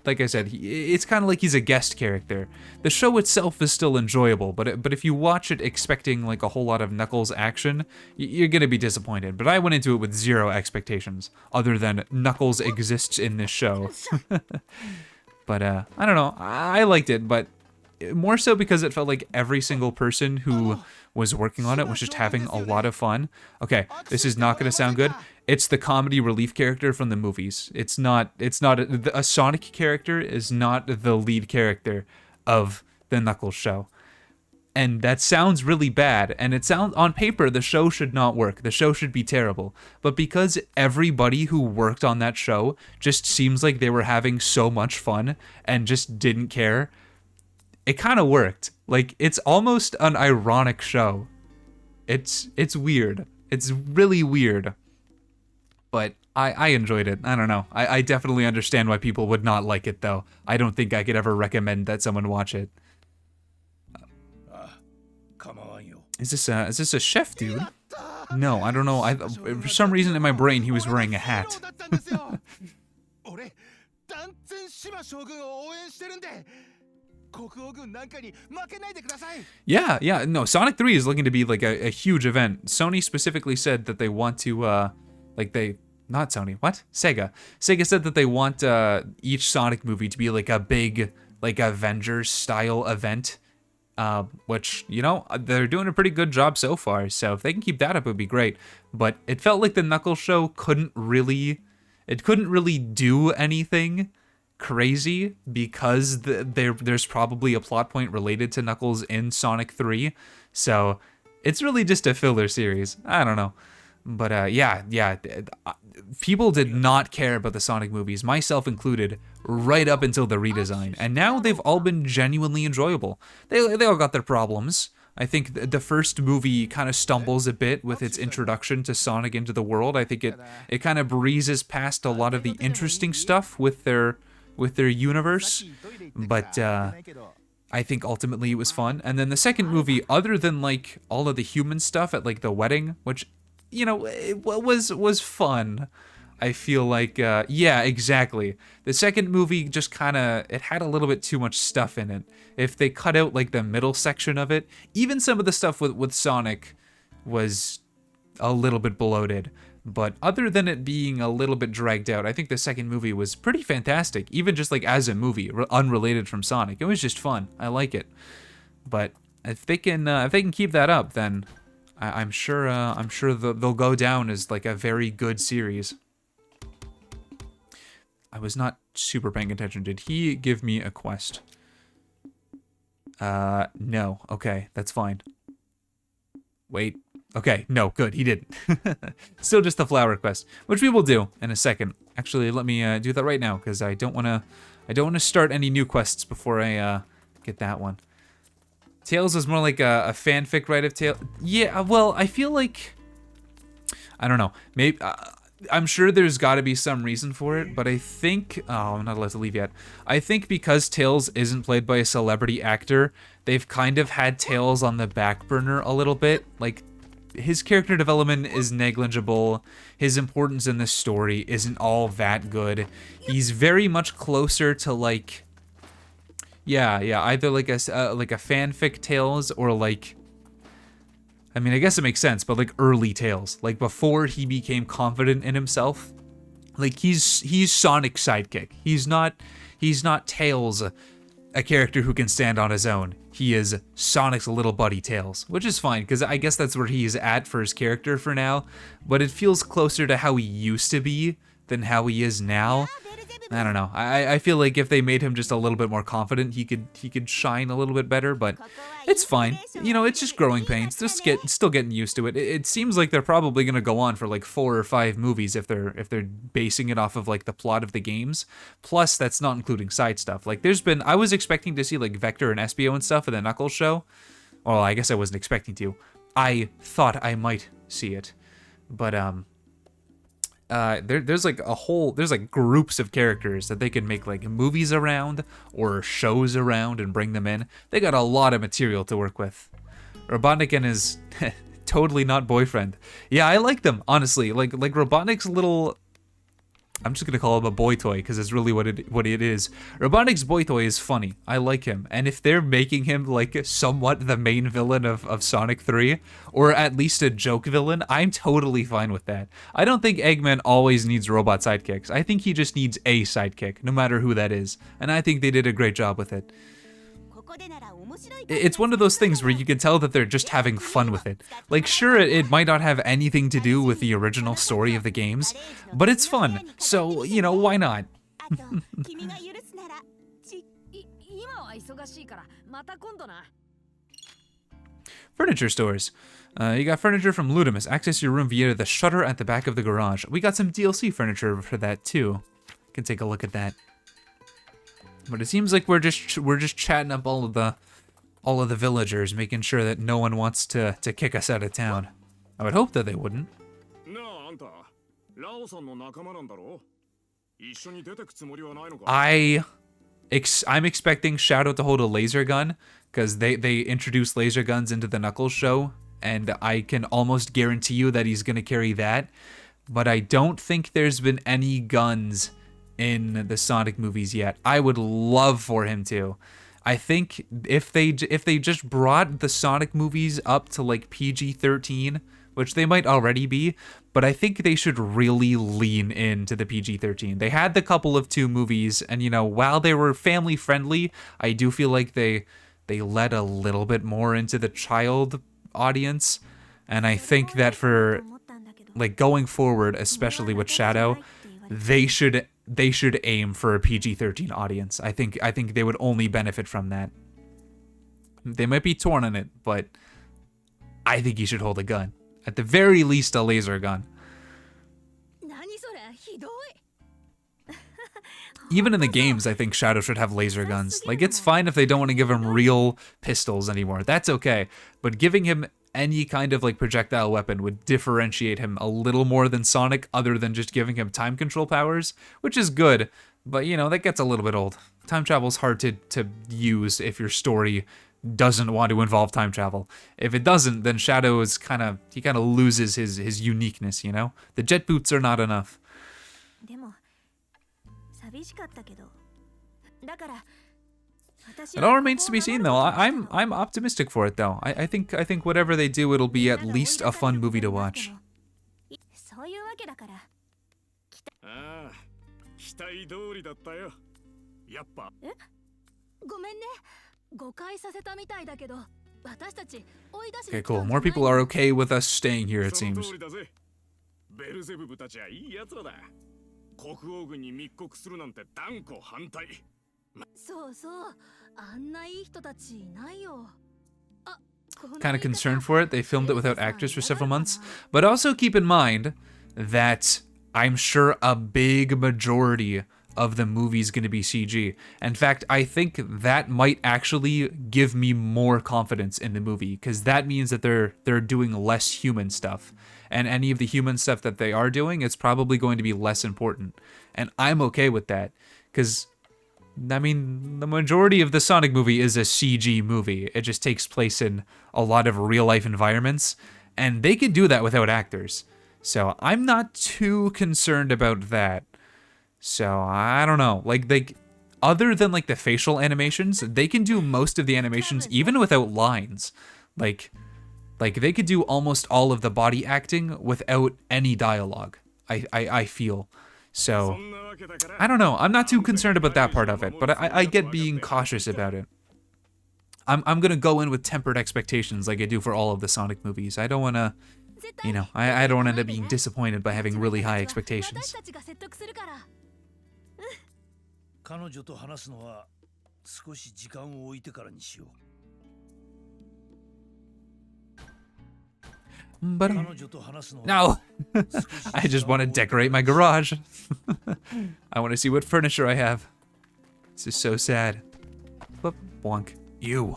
I said, it's kind of like he's a guest character. The show itself is still enjoyable, but if you watch it expecting like a whole lot of Knuckles action, you're gonna be disappointed. But I went into it with zero expectations, other than Knuckles exists in this show. But I don't know, I liked it, but more so because it felt like every single person who was working on it was just having a lot of fun. Okay, this is not gonna sound good. it's the comedy relief character from the movies. It's not a Sonic character is not the lead character of the Knuckles show. And that sounds really bad, and it sounds, on paper, the show should not work. The show should be terrible. But because everybody who worked on that show just seems like they were having so much fun and just didn't care, it kind of worked. Like, it's almost an ironic show. It's weird. It's really weird. But I enjoyed it. I don't know. I definitely understand why people would not like it, though. I don't think I could ever recommend that someone watch it. Is this a chef dude? No, I don't know. For some reason in my brain he was wearing a hat. Yeah, no, Sonic 3 is looking to be like a huge event. Sony specifically said that they want to, not Sony, what? Sega. Sega said that they want each Sonic movie to be like a big, like, Avengers-style event. Which, you know, they're doing a pretty good job so far, so if they can keep that up, it would be great. But it felt like the Knuckles show couldn't really do anything crazy because there's probably a plot point related to Knuckles in Sonic 3, so it's really just a filler series. I don't know. But yeah, people did not care about the Sonic movies, myself included, right up until the redesign, and now they've all been genuinely enjoyable. They all got their problems. I think the first movie kind of stumbles a bit with its introduction to Sonic into the world. I think it kind of breezes past a lot of the interesting stuff with their universe, but I think ultimately it was fun. And then the second movie, other than like all of the human stuff at like the wedding, which, you know, it was fun. I feel like, yeah, exactly. The second movie just kind of, it had a little bit too much stuff in it. If they cut out like the middle section of it, even some of the stuff with Sonic was a little bit bloated. But other than it being a little bit dragged out, I think the second movie was pretty fantastic. Even just like as a movie, unrelated from Sonic, it was just fun. I like it. But if they can keep that up, then I'm sure they'll go down as like a very good series. I was not super paying attention. Did he give me a quest? No. Okay, that's fine. Wait. Okay, no, good, he didn't. Still just the flower quest, which we will do in a second. Actually, let me do that right now, because I don't want to start any new quests before I get that one. Tails is more like a fanfic, right, of Tails? Yeah, well, I feel like, I don't know, maybe, I'm sure there's got to be some reason for it, but I think, oh, I'm not allowed to leave yet. I think because Tails isn't played by a celebrity actor, they've kind of had Tails on the back burner a little bit. Like, his character development is negligible. His importance in this story isn't all that good. He's very much closer to like, yeah, either like a fanfic Tails or like, I mean, I guess it makes sense, but like early Tails, like before he became confident in himself. Like he's Sonic's sidekick. He's not Tails, a character who can stand on his own. He is Sonic's little buddy Tails, which is fine because I guess that's where he's at for his character for now. But it feels closer to how he used to be than how he is now. I don't know. I feel like if they made him just a little bit more confident, he could shine a little bit better, but it's fine. You know, it's just growing pains. They're still getting used to it. It seems like they're probably going to go on for like 4 or 5 movies if they're basing it off of like the plot of the games. Plus, that's not including side stuff. Like I was expecting to see like Vector and Espio and stuff in the Knuckles show. Well, I guess I wasn't expecting to. I thought I might see it, but there's like groups of characters that they can make like movies around or shows around and bring them in. They got a lot of material to work with. Robotnik and his totally not boyfriend. Yeah, I like them, honestly. Like Robotnik's little, I'm just gonna call him a boy toy because it's really what it is. Robotnik's boy toy is funny. I like him, and if they're making him like somewhat the main villain of Sonic 3, or at least a joke villain, I'm totally fine with that. I don't think Eggman always needs robot sidekicks. I think he just needs a sidekick, no matter who that is, and I think they did a great job with it. It's one of those things where you can tell that they're just having fun with it. Like, sure, it might not have anything to do with the original story of the games, but it's fun, so, you know, why not? Furniture stores. You got furniture from Ludimus. Access your room via the shutter at the back of the garage. We got some DLC furniture for that too. You can take a look at that. But it seems like we're just chatting up all of the villagers, making sure that no one wants to kick us out of town. I would hope that they wouldn't. I'm expecting Shadow to hold a laser gun, because they introduced laser guns into the Knuckles show, and I can almost guarantee you that he's gonna carry that. But I don't think there's been any guns in the Sonic movies yet. I would love for him to. I think if they just brought the Sonic movies up to like PG-13, which they might already be, but I think they should really lean into the PG-13. They had the couple of 2 movies, and you know, while they were family friendly, I do feel like they led a little bit more into the child audience, and I think that for like going forward, especially with Shadow, they should aim for a PG-13 audience. I think they would only benefit from that. They might be torn on it, but I think he should hold a gun. At the very least, a laser gun. Even in the games, I think Shadow should have laser guns. Like, it's fine if they don't want to give him real pistols anymore. That's okay. But giving him any kind of, like, projectile weapon would differentiate him a little more than Sonic, other than just giving him time control powers, which is good. But, you know, that gets a little bit old. Time travel's hard to use if your story doesn't want to involve time travel. If it doesn't, then Shadow is kind of loses his uniqueness, you know? The jet boots are not enough. It all remains to be seen, though. I'm optimistic for it, though. I think whatever they do, it'll be at least a fun movie to watch. Okay, cool. More people are okay with us staying here, it seems. Kind of concerned for it. They filmed it without actors for several months. But also keep in mind that I'm sure a big majority of the movie's going to be CG. In fact, I think that might actually give me more confidence in the movie, because that means that they're doing less human stuff. And any of the human stuff that they are doing, it's probably going to be less important. And I'm okay with that, because, I mean, the majority of the Sonic movie is a CG movie. It just takes place in a lot of real-life environments, and they can do that without actors. So I'm not too concerned about that. So, I don't know. Like, other than, like, the facial animations, they can do most of the animations even without lines. Like they could do almost all of the body acting without any dialogue, I feel. So, I don't know. I'm not too concerned about that part of it, but I get being cautious about it. I'm gonna go in with tempered expectations like I do for all of the Sonic movies. I don't wanna, you know, I don't want to end up being disappointed by having really high expectations. But no, I just want to decorate my garage. I want to see what furniture I have. This is so sad. But bonk. You.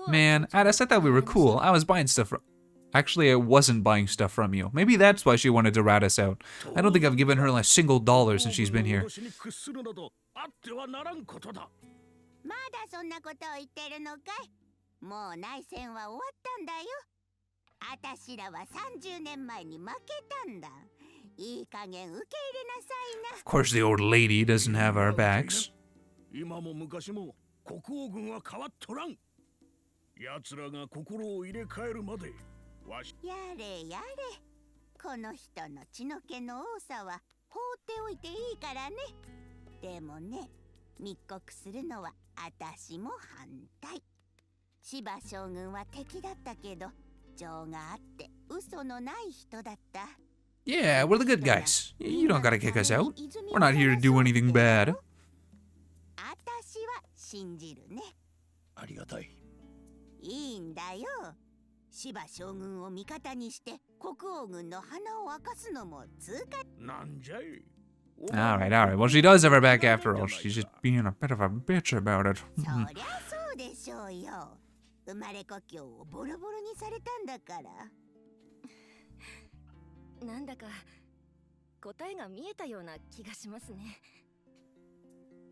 Man, Addis, I thought we were cool. I was buying stuff from... Actually, I wasn't buying stuff from you. Maybe that's why she wanted to rat us out. I don't think I've given her a single dollar since she's been here. Of course, the old lady doesn't have our backs. この人の血の気の多さは放っておいていいからね。でもね、密告するのは私も反対。芝将軍は敵だったけど、情があって嘘のない人だった。Yeah, we're the good guys. You don't gotta kick us out. We're not here to do anything bad. 私は信じるね。ありがたい。いいんだよ。芝将軍を味方にして国王軍の鼻を明かすのも通過。なんじゃい。Alright. Well, she does have her back after all. She's just being a bit of a bitch about it. そりゃそうでしょうよ。生まれ故郷をボロボロにされたんだから。なんだか答えが見えたような気がしますね。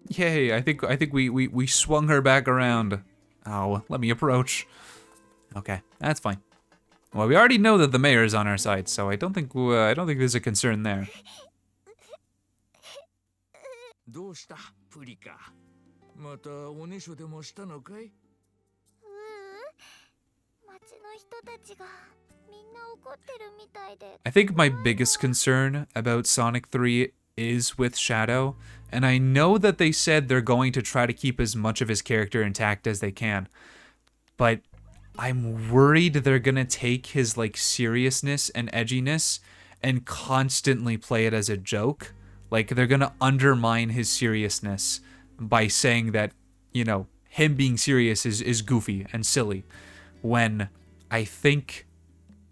Yay, I think we swung her back around. Oh, let me approach. Okay, that's fine. Well, we already know that the mayor's on our side, so I don't think there's a concern there. どうしたプリカ。またおねしょでもしたのかい？町の人たちがみんな怒ってるみたいで。I think my biggest concern about Sonic 3 is with Shadow, and I know that they said they're going to try to keep as much of his character intact as they can, but I'm worried they're gonna take his like seriousness and edginess and constantly play it as a joke. Like they're gonna undermine his seriousness by saying that, you know, him being serious is goofy and silly, when I think,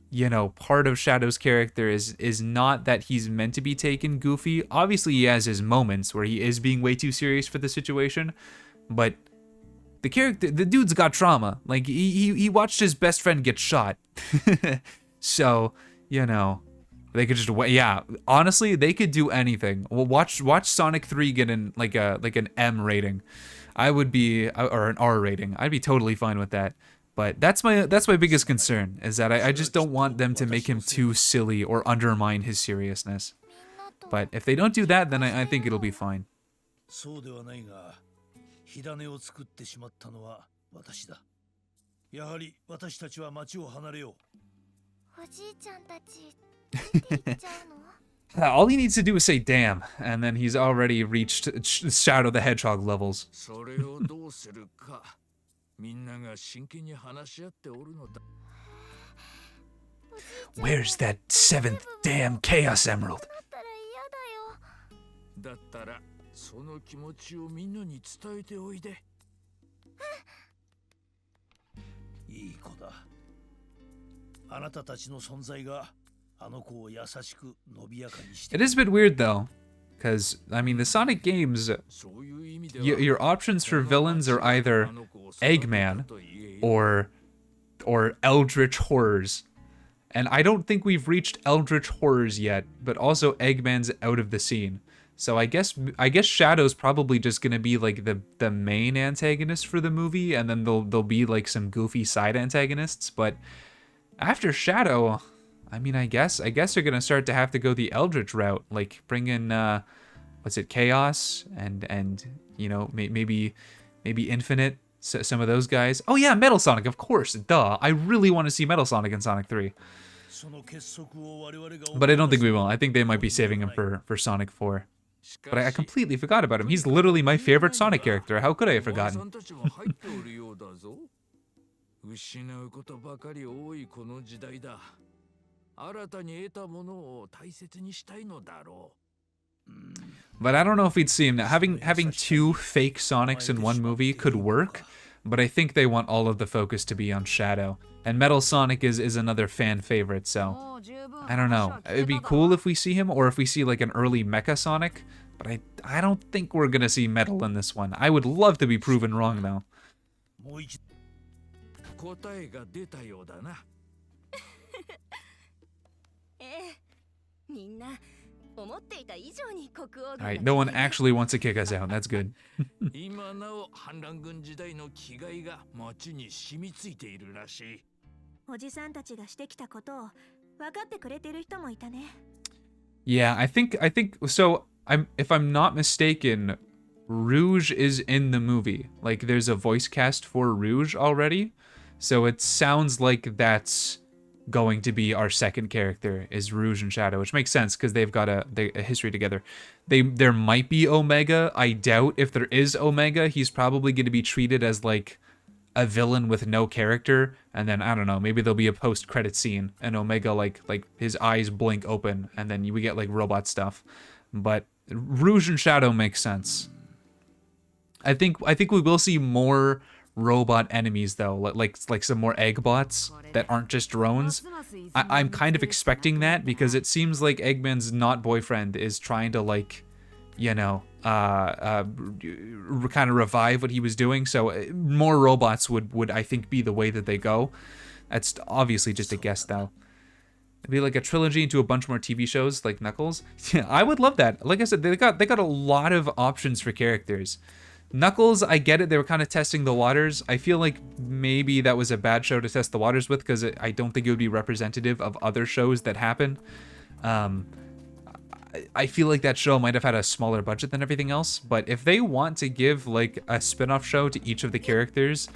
you know, part of Shadow's character is not that he's meant to be taken goofy. Obviously he has his moments where he is being way too serious for the situation, but the dude's got trauma. Like he watched his best friend get shot. So, you know, they could just wait. Yeah, honestly, they could do anything. Well, watch Sonic 3 get in like an M rating. I would be, or an R rating. I'd be totally fine with that. But that's my biggest concern, is that I just don't want them to make him too silly or undermine his seriousness. But if they don't do that, then I think it'll be fine. そうではないが、火種を作ってしまったのは私だ。やはり私たちは町を離れよう。おじいちゃんたち出て行っちゃうの？ All he needs to do is say damn, and then he's already reached Shadow the Hedgehog levels. それをどうするか。みんなが真剣に話し合っておるのだ。Where's that seventh damn Chaos Emerald? だったらその気持ちをみんなに伝えておいで。いい子だ。あなたたちの存在があの子を優しく伸びやかにして。It is a bit weird though, because I mean the Sonic games, your options for villains are either Eggman or Eldritch Horrors, and I don't think we've reached Eldritch Horrors yet. But also Eggman's out of the scene, so I guess Shadow's probably just gonna be like the main antagonist for the movie, and then there'll be like some goofy side antagonists. But after Shadow, I mean, I guess they're gonna start to have to go the Eldritch route, like bring in what's it, Chaos and you know, maybe Infinite, some of those guys. Oh yeah, Metal Sonic, of course, duh. I really want to see Metal Sonic in Sonic 3, but I don't think we will. I think they might be saving him for Sonic 4. But I completely forgot about him. He's literally my favorite Sonic character. How could I have forgotten? 失うことばかり多いこの時代だ。新たに得たものを大切にしたいのだろう。But I don't know if we'd see him now. Having two fake Sonics in one movie could work, but I think they want all of the focus to be on Shadow. And Metal Sonic is another fan favorite, so I don't know. It'd be cool if we see him, or if we see like an early Mecha Sonic, but I don't think we're gonna see Metal in this one. I would love to be proven wrong though. 答えが出たようだな。みんな思っていた以上に国王軍。 Alright, no one actually wants to kick us out. That's good. 今なお反乱軍時代の気概が町に染みついているらしい。おじさんたちがしてきたことを分かってくれてる人もいたね。Yeah, I think so. If I'm not mistaken, Rouge is in the movie. Like there's a voice cast for Rouge already. So it sounds like that's going to be our second character, is Rouge and Shadow, which makes sense because they've got a history together. There might be Omega. I doubt if there is Omega, he's probably going to be treated as like a villain with no character, and then I don't know, maybe there'll be a post-credit scene and Omega like his eyes blink open and then we get like robot stuff. But Rouge and Shadow makes sense. I think we will see more robot enemies though, like some more egg bots that aren't just drones. I'm kind of expecting that because it seems like Eggman's not boyfriend is trying to like, you know, kind of revive what he was doing. So more robots would I think be the way that they go. That's obviously just a guess though. It'd be like a trilogy into a bunch more TV shows like Knuckles. Yeah, I would love that. Like I said, they got a lot of options for characters. Knuckles, I get it, they were kind of testing the waters. I feel like maybe that was a bad show to test the waters with because I don't think it would be representative of other shows that happen. I feel like that show might have had a smaller budget than everything else, but if they want to give like a spin-off show to each of the characters,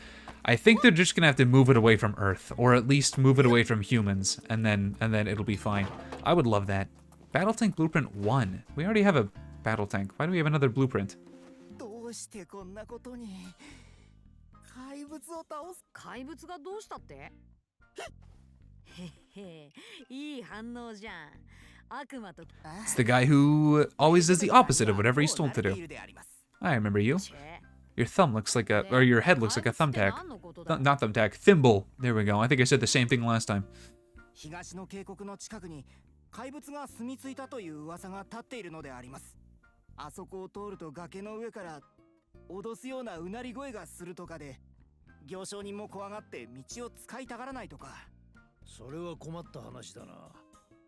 I think they're just gonna have to move it away from Earth, or at least move it away from humans, and then it'll be fine. I would love that. Battle Tank Blueprint 1. We already have a Battle Tank. Why do we have another blueprint? 怪物がどうしたってへへいい反応じゃん。悪魔と It's the guy who always does the opposite of whatever he's told to do. I remember you. Your thumb looks like a, or your head looks like a thumbtack. Not thumbtack, thimble. There we go. I think I said the same thing last time. 東の渓谷の近くに怪物が住み着いたという噂が立っているのであります。あそこを通ると崖の上から脅すようなうなり声がするとかで、行商人も怖がって道を使いたがらないとか。それは困った話だな。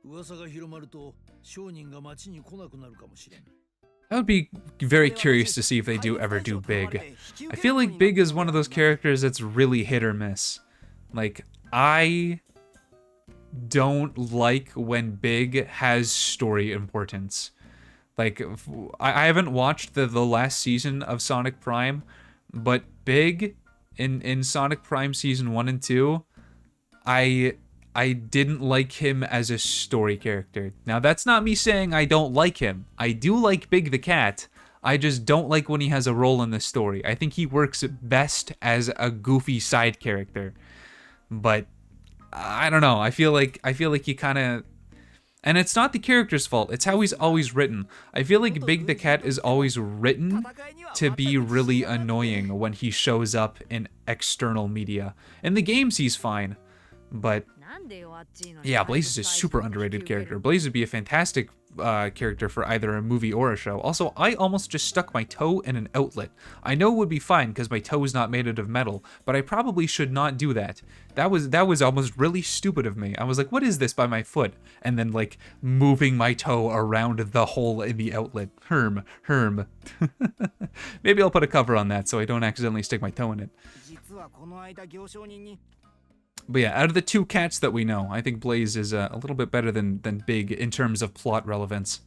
噂が広まると商人が町に来なくなるかもしれん。I would be very curious to see if they do ever do Big. I feel like Big is one of those characters that's really hit or miss. Like, I don't like when Big has story importance. Like, I haven't watched the last season of Sonic Prime, but Big in Sonic Prime Season 1 and 2, I didn't like him as a story character. Now, that's not me saying I don't like him. I do like Big the Cat. I just don't like when he has a role in the story. I think he works best as a goofy side character. But I don't know. I feel like he kind of, and it's not the character's fault. It's how he's always written. I feel like Big the Cat is always written to be really annoying when he shows up in external media. In the games, he's fine. But yeah, Blaze is a super underrated character. Blaze would be a fantastic character for either a movie or a show. Also, I almost just stuck my toe in an outlet. I know it would be fine because my toe is not made out of metal, but I probably should not do that. That was almost really stupid of me. I was like, what is this by my foot? And then like moving my toe around the hole in the outlet. Herm. Maybe I'll put a cover on that so I don't accidentally stick my toe in it. But yeah, out of the two cats that we know, I think Blaze is a little bit better than Big in terms of plot relevance.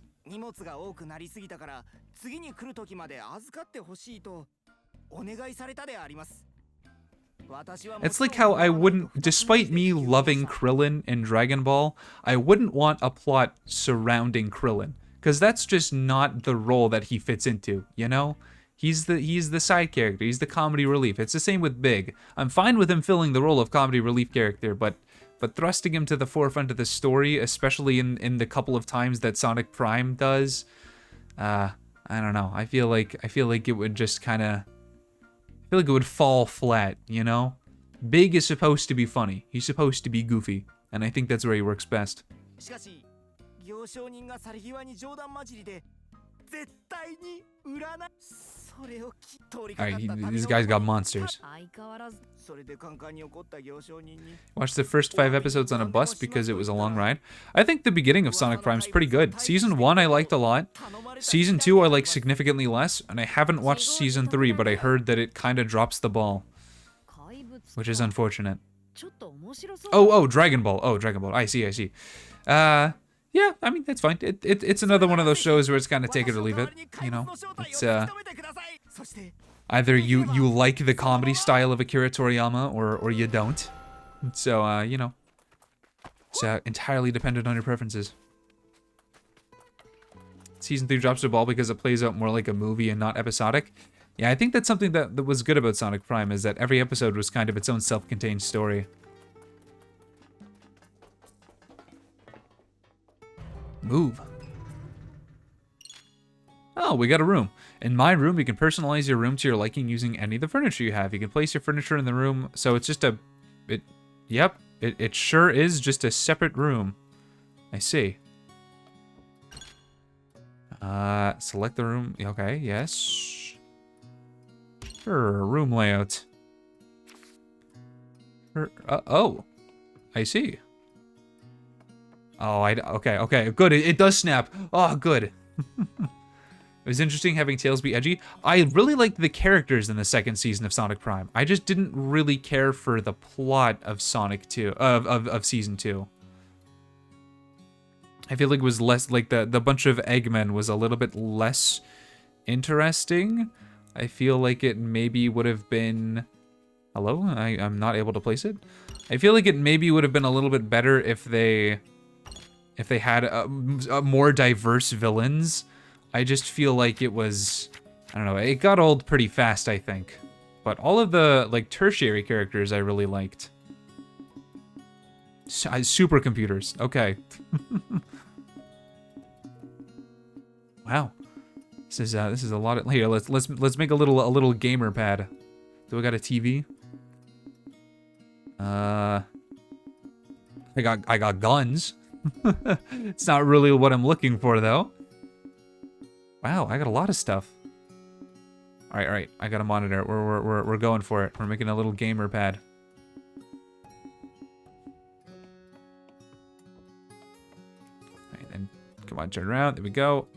It's like how I wouldn't, despite me loving Krillin in Dragon Ball, I wouldn't want a plot surrounding Krillin, because that's just not the role that he fits into, you know? He's the side character. He's the comedy relief. It's the same with Big. I'm fine with him filling the role of comedy relief character, but thrusting him to the forefront of the story, especially in the couple of times that Sonic Prime does, I don't know. I feel like it would just kind of, I feel like it would fall flat, you know? Big is supposed to be funny. He's supposed to be goofy, and I think that's where he works best. Alright, these guys got monsters. Watched the first 5 episodes on a bus because it was a long ride. I think the beginning of Sonic Prime is pretty good. Season 1 I liked a lot. Season 2 I like significantly less, and I haven't watched Season 3, but I heard that it kind of drops the ball, which is unfortunate. Oh, Dragon Ball. Oh, Dragon Ball. I see. Yeah, I mean, that's fine. It's another one of those shows where it's kind of take it or leave it, you know? It's, either you like the comedy style of Akira Toriyama or you don't. So, you know. It's entirely dependent on your preferences. Season 3 drops the ball because it plays out more like a movie and not episodic. Yeah, I think that's something that was good about Sonic Prime, is that every episode was kind of its own self-contained story. Move. Oh, we got a room. In my room, you can personalize your room to your liking using any of the furniture you have. You can place your furniture in the room, so it's just a... Yep, it sure is just a separate room. I see. Select the room. Okay, yes. Sure, room layout. Oh, I see. Oh, okay, good. It does snap. Oh, good. It was interesting having Tails be edgy. I really liked the characters in the second season of Sonic Prime. I just didn't really care for the plot of Sonic 2, of season 2. I feel like it was less, like the bunch of Eggmen was a little bit less interesting. I feel like it maybe would have been... Hello? I'm not able to place it. I feel like it maybe would have been a little bit better if they had a more diverse villains. I just feel like it was, I don't know, it got old pretty fast, I think. But all of the, like, tertiary characters I really liked. Supercomputers, okay. Wow. This is a lot of, here, let's make a little gamer pad. Do we got a TV? I got guns. It's not really what I'm looking for, though. Wow, I got a lot of stuff. All right. I got a monitor. We're going for it. We're making a little gamer pad. All right, then come on, turn around. There we go.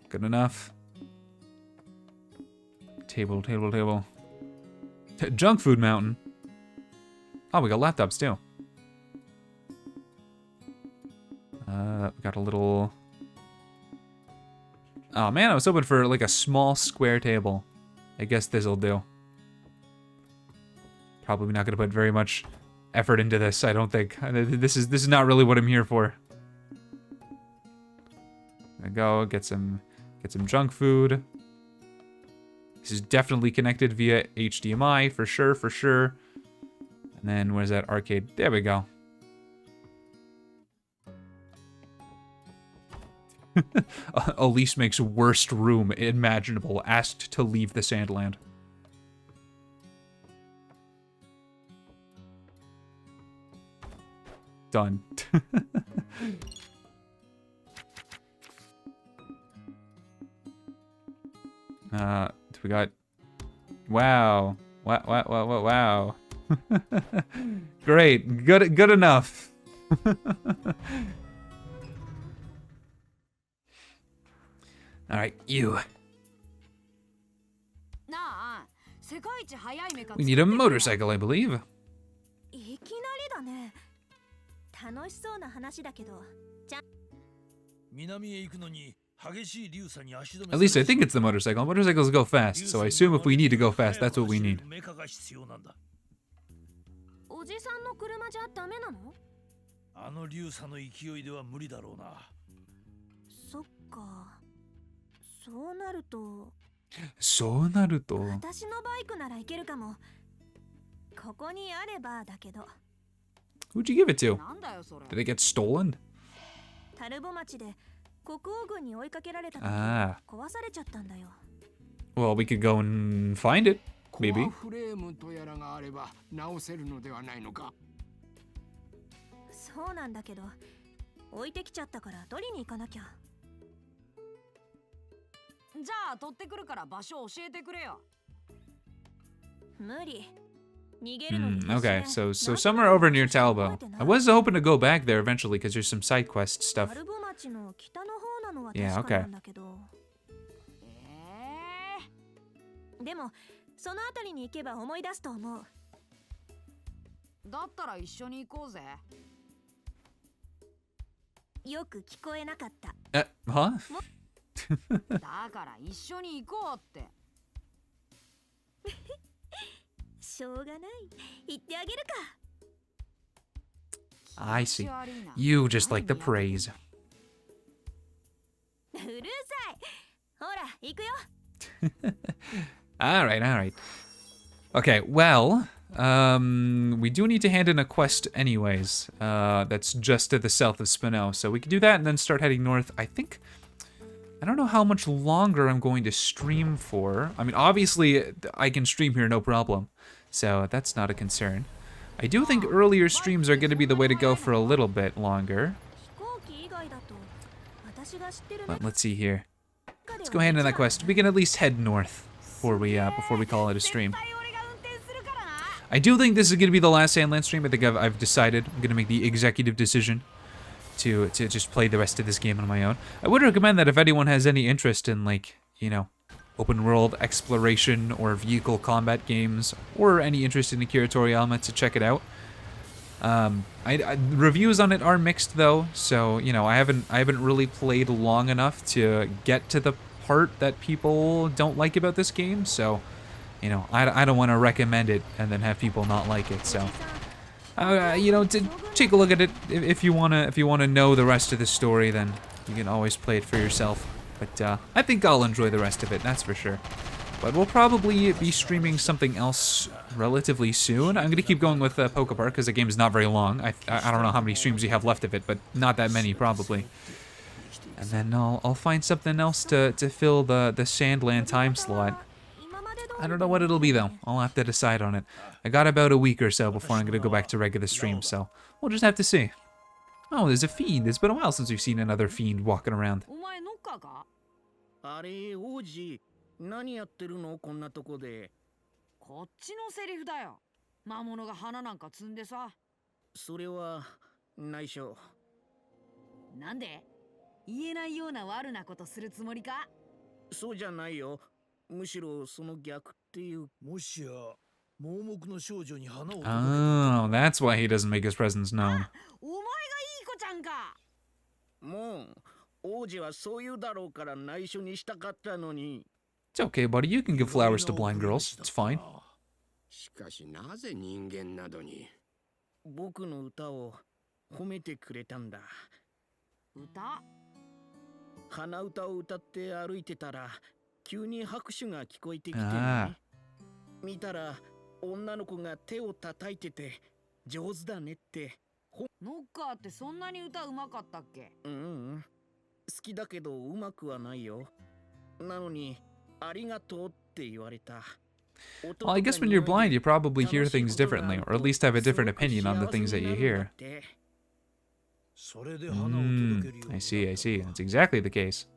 Good enough. Table. Junk food mountain. Oh, we got laptops too. We got a little... Oh man, I was hoping for like a small square table. I guess this'll do. Probably not gonna put very much effort into this, I don't think. This is not really what I'm here for. There we go, get some junk food. This is definitely connected via HDMI, for sure. And then where's that arcade? There we go. Elise makes worst room imaginable, asked to leave the Sandland. Done. We got... Wow. Wow. Great. Good enough. All right, you. We need a motorcycle, I believe. いきなりだね。楽しそうな話だけど。南へ行くのに激しい流砂に足止め。 At least I think it's the motorcycle. Motorcycles go fast, so I assume if we need to go fast, that's what we need. おじさんの車じゃダメなの？あの流砂の勢いでは無理だろうな。そっか。そうなると。私のバイクならいけるかも。ここにあればだけど。Who'd you give it to? Did it get stolen? タルボ町で国王軍に追いかけられた時壊されちゃったんだよ。Well, we could go and find it, maybe. フレームとやらがあれば直せるのではないのか。そうなんだけど、置いてきちゃったから取りに行かなきゃ。じゃあ取ってくるから場所教えてくれよ。無理。Okay, so somewhere over near Talbot. I was hoping to go back there eventually because there's some side quest stuff. Yeah, okay. でもそのあたりに行けば思い出すと思う。だったら一緒に行こうぜ。よく聞こえなかった。Huh? だから一緒に行こうって。しょうがない。言ってあげるか。I see. You just like the praise. うるさい。ほら、行くよ。Alright, alright. Okay, well, we do need to hand in a quest anyways. That's just to the south of Spino, so we can do that and then start heading north. I don't know how much longer I'm going to stream for. I mean, obviously, I can stream here, no problem. So that's not a concern. I do think earlier streams are going to be the way to go for a little bit longer. But let's see here. Let's go hand in that quest. We can at least head north before we call it a stream. I do think this is going to be the last Sandland stream. I think I've decided. I'm going to make the executive decision to just play the rest of this game on my own. I would recommend that if anyone has any interest in, like, you know, open world exploration or vehicle combat games, or any interest in the curatorial element, to check it out. Reviews on it are mixed though, so you know I haven't really played long enough to get to the part that people don't like about this game. So, you know, I don't want to recommend it and then have people not like it. So, you know, to take a look at it if you wanna know the rest of the story, then you can always play it for yourself. But I think I'll enjoy the rest of it, that's for sure. But we'll probably be streaming something else relatively soon. I'm going to keep going with Poke Park because the game is not very long. I don't know how many streams you have left of it, but not that many probably. And then I'll find something else to fill the Sandland time slot. I don't know what it'll be though. I'll have to decide on it. I got about a week or so before I'm going to go back to regular streams, so we'll just have to see. Oh, there's a fiend. It's been a while since we've seen another fiend walking around. あれ、王子、何やってるのこんなとこで。こっちのセリフだよ。魔物が花なんか摘んでさ。それは内緒。なんで？言えないような悪なことするつもりか？そうじゃないよ。むしろその逆っていう。もしや盲目の少女に花を届けて。 Oh, that's why he doesn't make his presence known. お前がいい子ちゃんか。もう。王子はそう言うだろうから内緒にしたかったのに。It's okay, buddy. You can give flowers to blind girls. It's fine. しかしなぜ人間などに。僕の歌を褒めてくれたんだ。歌？鼻歌を歌って歩いてたら急に拍手が聞こえてきてね。見たら女の子が手を叩いてて上手だねって。ノッカーってそんなに歌うまかったっけ？うん。好きだけどうまくはないよ。なのにありがとうって言われた。Well, I guess when you're blind, you probably hear things differently, or at least have a different opinion on the things that you hear. I see, I see. That's exactly the case.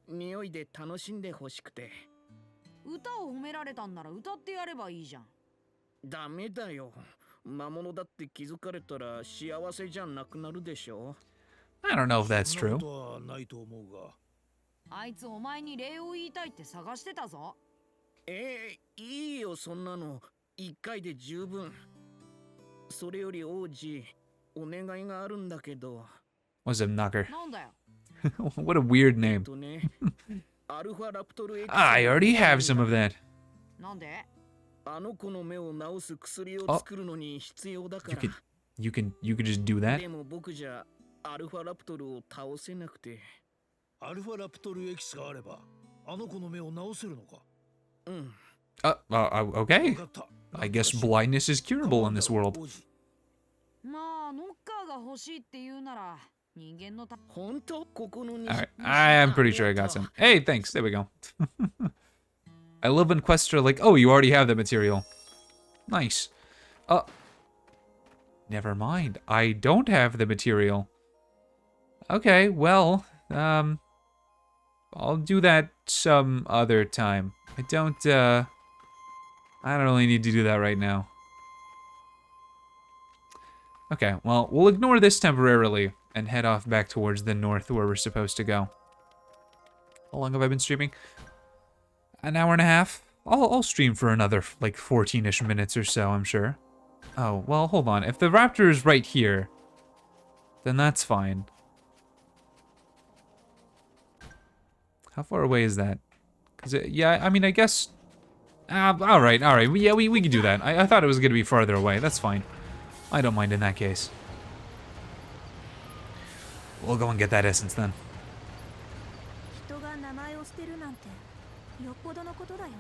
匂いで楽しんでほしくて。歌を褒められたんなら歌ってやればいいじゃん。ダメだよ。魔物だって気づかれたら幸せじゃなくなるでしょ。I don't know if that's true. あいつお前に礼を言いたいって探してたぞ。いいよそんなの。一回で十分。それより王子、お願いがあるんだけど。What's up, Knocker? なんだよ。What a weird name. I already have some of that. なんで？あの子の目を治す薬を作るのに必要だから。You can just do that? でも僕じゃアルファラプトルを倒せなくて。アルファラプトルエキスがあればあの子の目を治せるのか？Okay. I guess blindness is curable in this world. まあノッカーが欲しいって言うなら人間のた。本当？ここの。Alright, I am pretty sure I got some. Hey, thanks. There we go. I love when quests are like, oh, you already have the material. Nice. Never mind. I don't have the material. Okay, well, I'll do that some other time. I don't really need to do that right now. Okay, well, we'll ignore this temporarily and head off back towards the north where we're supposed to go. How long have I been streaming? An hour and a half? I'll stream for another, like, 14-ish minutes or so, I'm sure. Oh, well, hold on. If the raptor is right here, then that's fine. How far away is that? Cause yeah, I mean, I guess... all right. Yeah, we can do that. I thought it was going to be farther away. That's fine. I don't mind in that case. We'll go and get that essence then. 人が名前を捨てるなんてよっぽどのことだよね。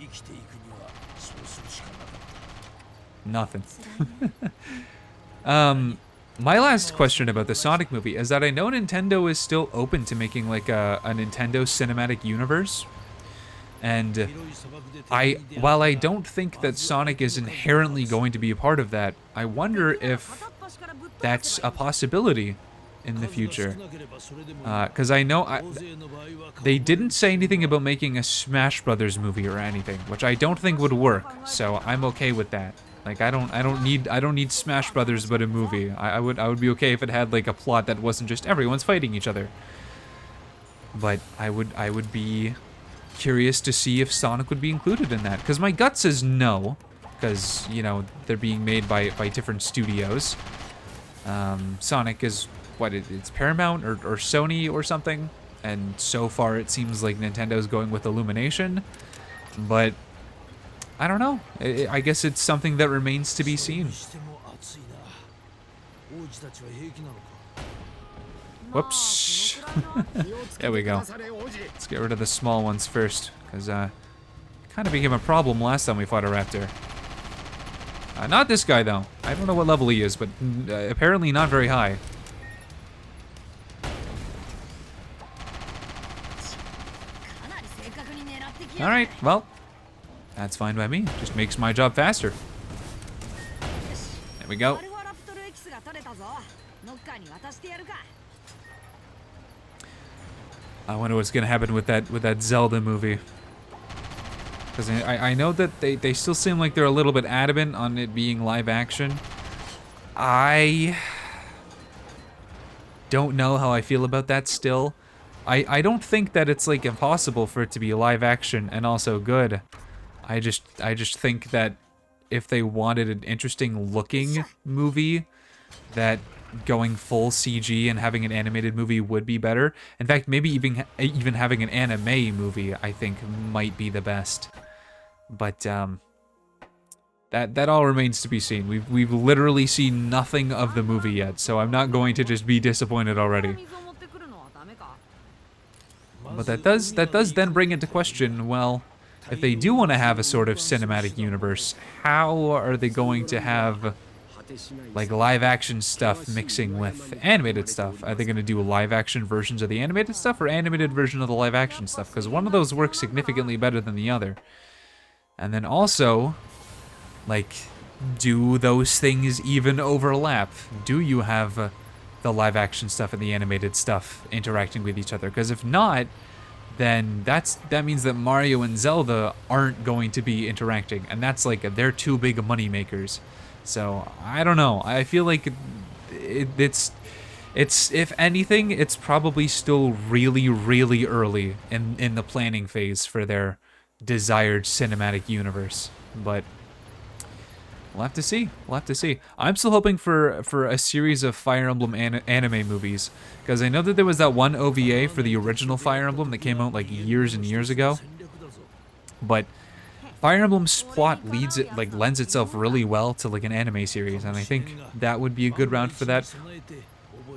生きていくにはそうするしかなかった。Nothing. 辛いね。My last question about the Sonic movie is that I know Nintendo is still open to making like a Nintendo cinematic universe. And while I don't think that Sonic is inherently going to be a part of that, I wonder if that's a possibility in the future. Because I know they didn't say anything about making a Smash Brothers movie or anything, which I don't think would work. So I'm okay with that. Like I don't need Smash Brothers but a movie. I would be okay if it had like a plot that wasn't just everyone's fighting each other. But I would be curious to see if Sonic would be included in that, because my gut says no, because you know they're being made by different studios. Sonic is what it's Paramount or Sony or something, and so far it seems like Nintendo's going with Illumination, but I don't know. I guess it's something that remains to be seen. Whoops. There we go. Let's get rid of the small ones first, because kind of became a problem last time we fought a raptor. Not this guy, though. I don't know what level he is, but apparently not very high. Alright, well, that's fine by me. Just makes my job faster. There we go. I wonder what's gonna happen with that Zelda movie. Because I know that they still seem like they're a little bit adamant on it being live action. I don't know how I feel about that still. I don't think that it's like impossible for it to be live action and also good. I just think that if they wanted an interesting looking movie, that going full CG and having an animated movie would be better. In fact, maybe even having an anime movie, I think, might be the best. But that all remains to be seen. We've literally seen nothing of the movie yet, so I'm not going to just be disappointed already. But that does then bring into question, well, if they do want to have a sort of cinematic universe, how are they going to have like live action stuff mixing with animated stuff? Are they going to do live action versions of the animated stuff or animated version of the live action stuff? Because one of those works significantly better than the other. And then also, like, do those things even overlap? Do you have the live action stuff and the animated stuff interacting with each other? Because if not, then that means that Mario and Zelda aren't going to be interacting, and that's like they're two big money makers. So I don't know. I feel like it's if anything, it's probably still really early in the planning phase for their desired cinematic universe. But we'll have to see. We'll have to see. I'm still hoping for a series of Fire Emblem anime movies, because I know that there was that one OVA for the original Fire Emblem that came out like years and years ago. But Fire Emblem's plot lends itself really well to like an anime series, and I think that would be a good route for that.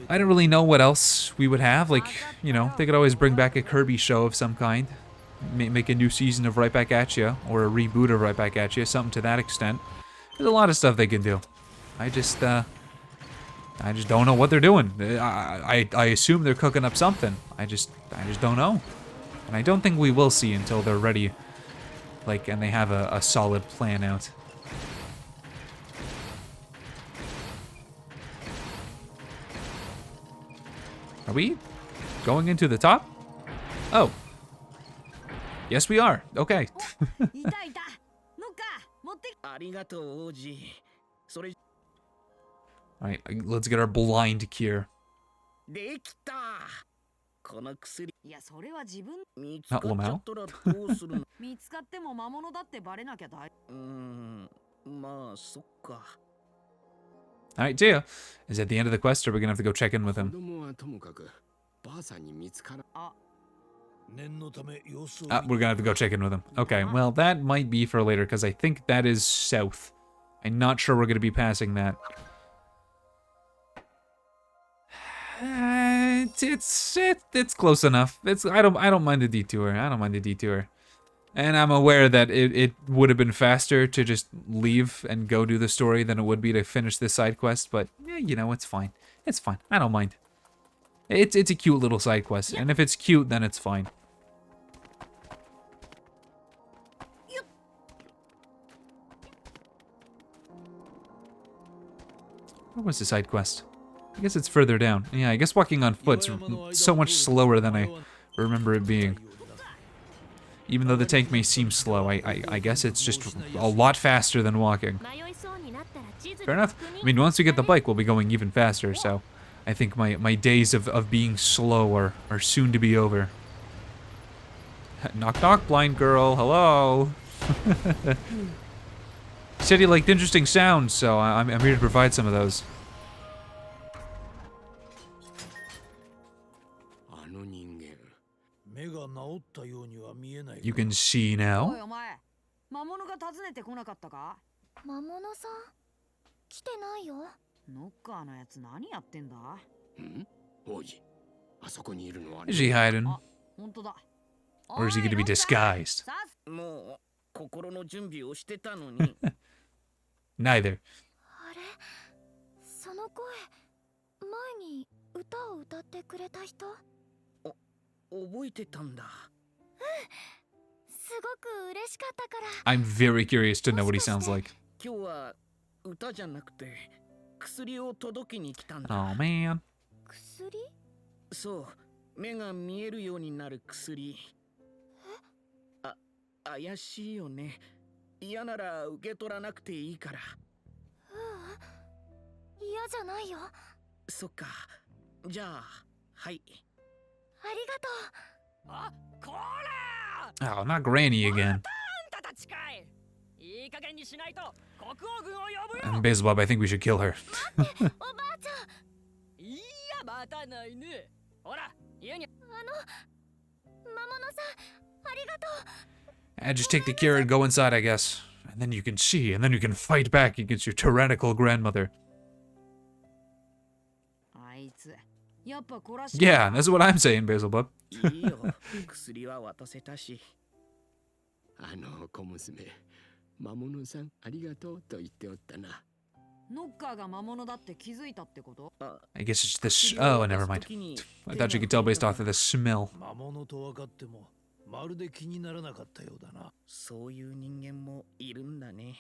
I don't really know what else we would have. Like, you know, they could always bring back a Kirby show of some kind, make a new season of Right Back At Ya, or a reboot of Right Back At Ya, something to that extent. There's a lot of stuff they can do. I just don't know what they're doing. I assume they're cooking up something. I just don't know, and I don't think we will see until they're ready. Like, and they have a solid plan out. Are we going into the top? Oh. Yes, we are. Okay. Alright, let's get our blind cure. Not Lamau. Alright, Jaya. Is that the end of the quest, or we're gonna have to go check in with him? We're gonna have to go check in with him. Okay, well, that might be for later, because I think that is south. I'm not sure we're gonna be passing that. It's close enough. I don't mind the detour. I don't mind the detour. And I'm aware that it would have been faster to just leave and go do the story than it would be to finish this side quest, but yeah, you know, it's fine. It's fine. I don't mind. It's a cute little side quest, and if it's cute, then it's fine. Where was the side quest? I guess it's further down. Yeah, I guess walking on foot's so much slower than I remember it being. Even though the tank may seem slow, I guess it's just a lot faster than walking. Fair enough. I mean, once we get the bike, we'll be going even faster, so I think my days of being slow are soon to be over. Knock knock, blind girl. Hello. You said you liked interesting sounds, so I'm here to provide some of those. You can see now. 魔物が訪ねてこなかったか？魔物さん来てないよ。ノッカーのやつ何やってんだ？ん？おい、あそこにいるのは。 Is he hiding? 本当だ。 Or is he going to be disguised? もう心の準備をしてたのに。Neither. あれ、その声、前に歌を歌ってくれた人？覚えてたんだ。すごく嬉しかったから。 I'm very curious to know what he sounds like. 今日は歌じゃなくて薬を届けに来たんだ。 Oh man. 薬？そう、目が見えるようになる薬。怪しいよね。嫌なら受け取らなくていいから。嫌じゃないよ。そっか。じゃあ、はい。ありがとう。あ、こら！ Oh, not Granny again. And Beelzebub, I think we should kill her. Just take the cure and go inside, I guess. And then you can see, and then you can fight back against your tyrannical grandmother. Yeah, that's what I'm saying, Beelzebub. いいよ、薬は渡せたし。小娘、魔物さんありがとうと言っておったな。ノッカーが魔物だって気づいたってこと？ I guess it's this. Oh, never mind. I thought you could tell based off of the smell. 魔物と分かってもまるで気にならなかったようだな。そういう人間もいるんだね。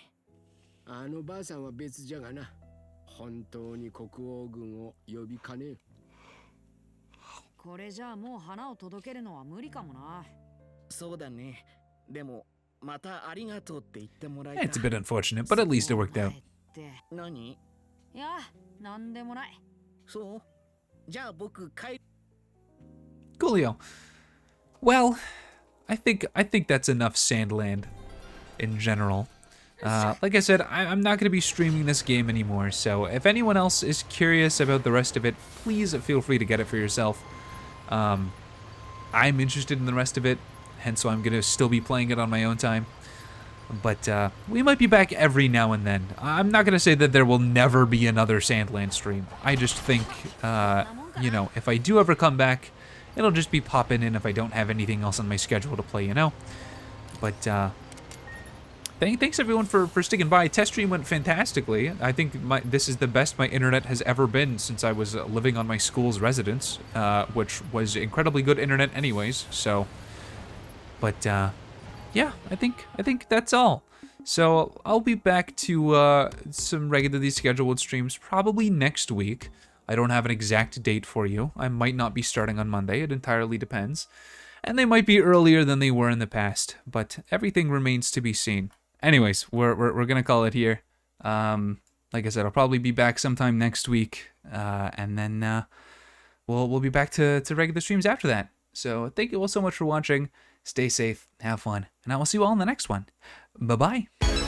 あのばあさんは別じゃがな。本当に国王軍を呼びかねえ。これじゃあもう花を届けるのは無理かもな。そうだね。でもまたありがとうって言ってもらえた。 It's a bit unfortunate, but at least it worked out. 何？いや、なんでもない。そう？じゃあ僕帰る。 Coolio. Well, I think that's enough Sandland in general. Like I said, I'm not going to be streaming this game anymore, so if anyone else is curious about the rest of it, please feel free to get it for yourself. I'm interested in the rest of it, hence why I'm going to still be playing it on my own time. But we might be back every now and then. I'm not going to say that there will never be another Sandland stream. I just think, you know, if I do ever come back, it'll just be popping in if I don't have anything else on my schedule to play, you know? But, thanks everyone for sticking by. Test stream went fantastically. I think this is the best my internet has ever been since I was living on my school's residence, which was incredibly good internet anyways, so... But, yeah, I think that's all. So, I'll be back to some regularly scheduled streams probably next week. I don't have an exact date for you. I might not be starting on Monday. It entirely depends. And they might be earlier than they were in the past, but everything remains to be seen. Anyways, we're gonna call it here. Like I said, I'll probably be back sometime next week, and then we'll be back to regular streams after that. So thank you all so much for watching. Stay safe, have fun, and I will see you all in the next one. Bye bye.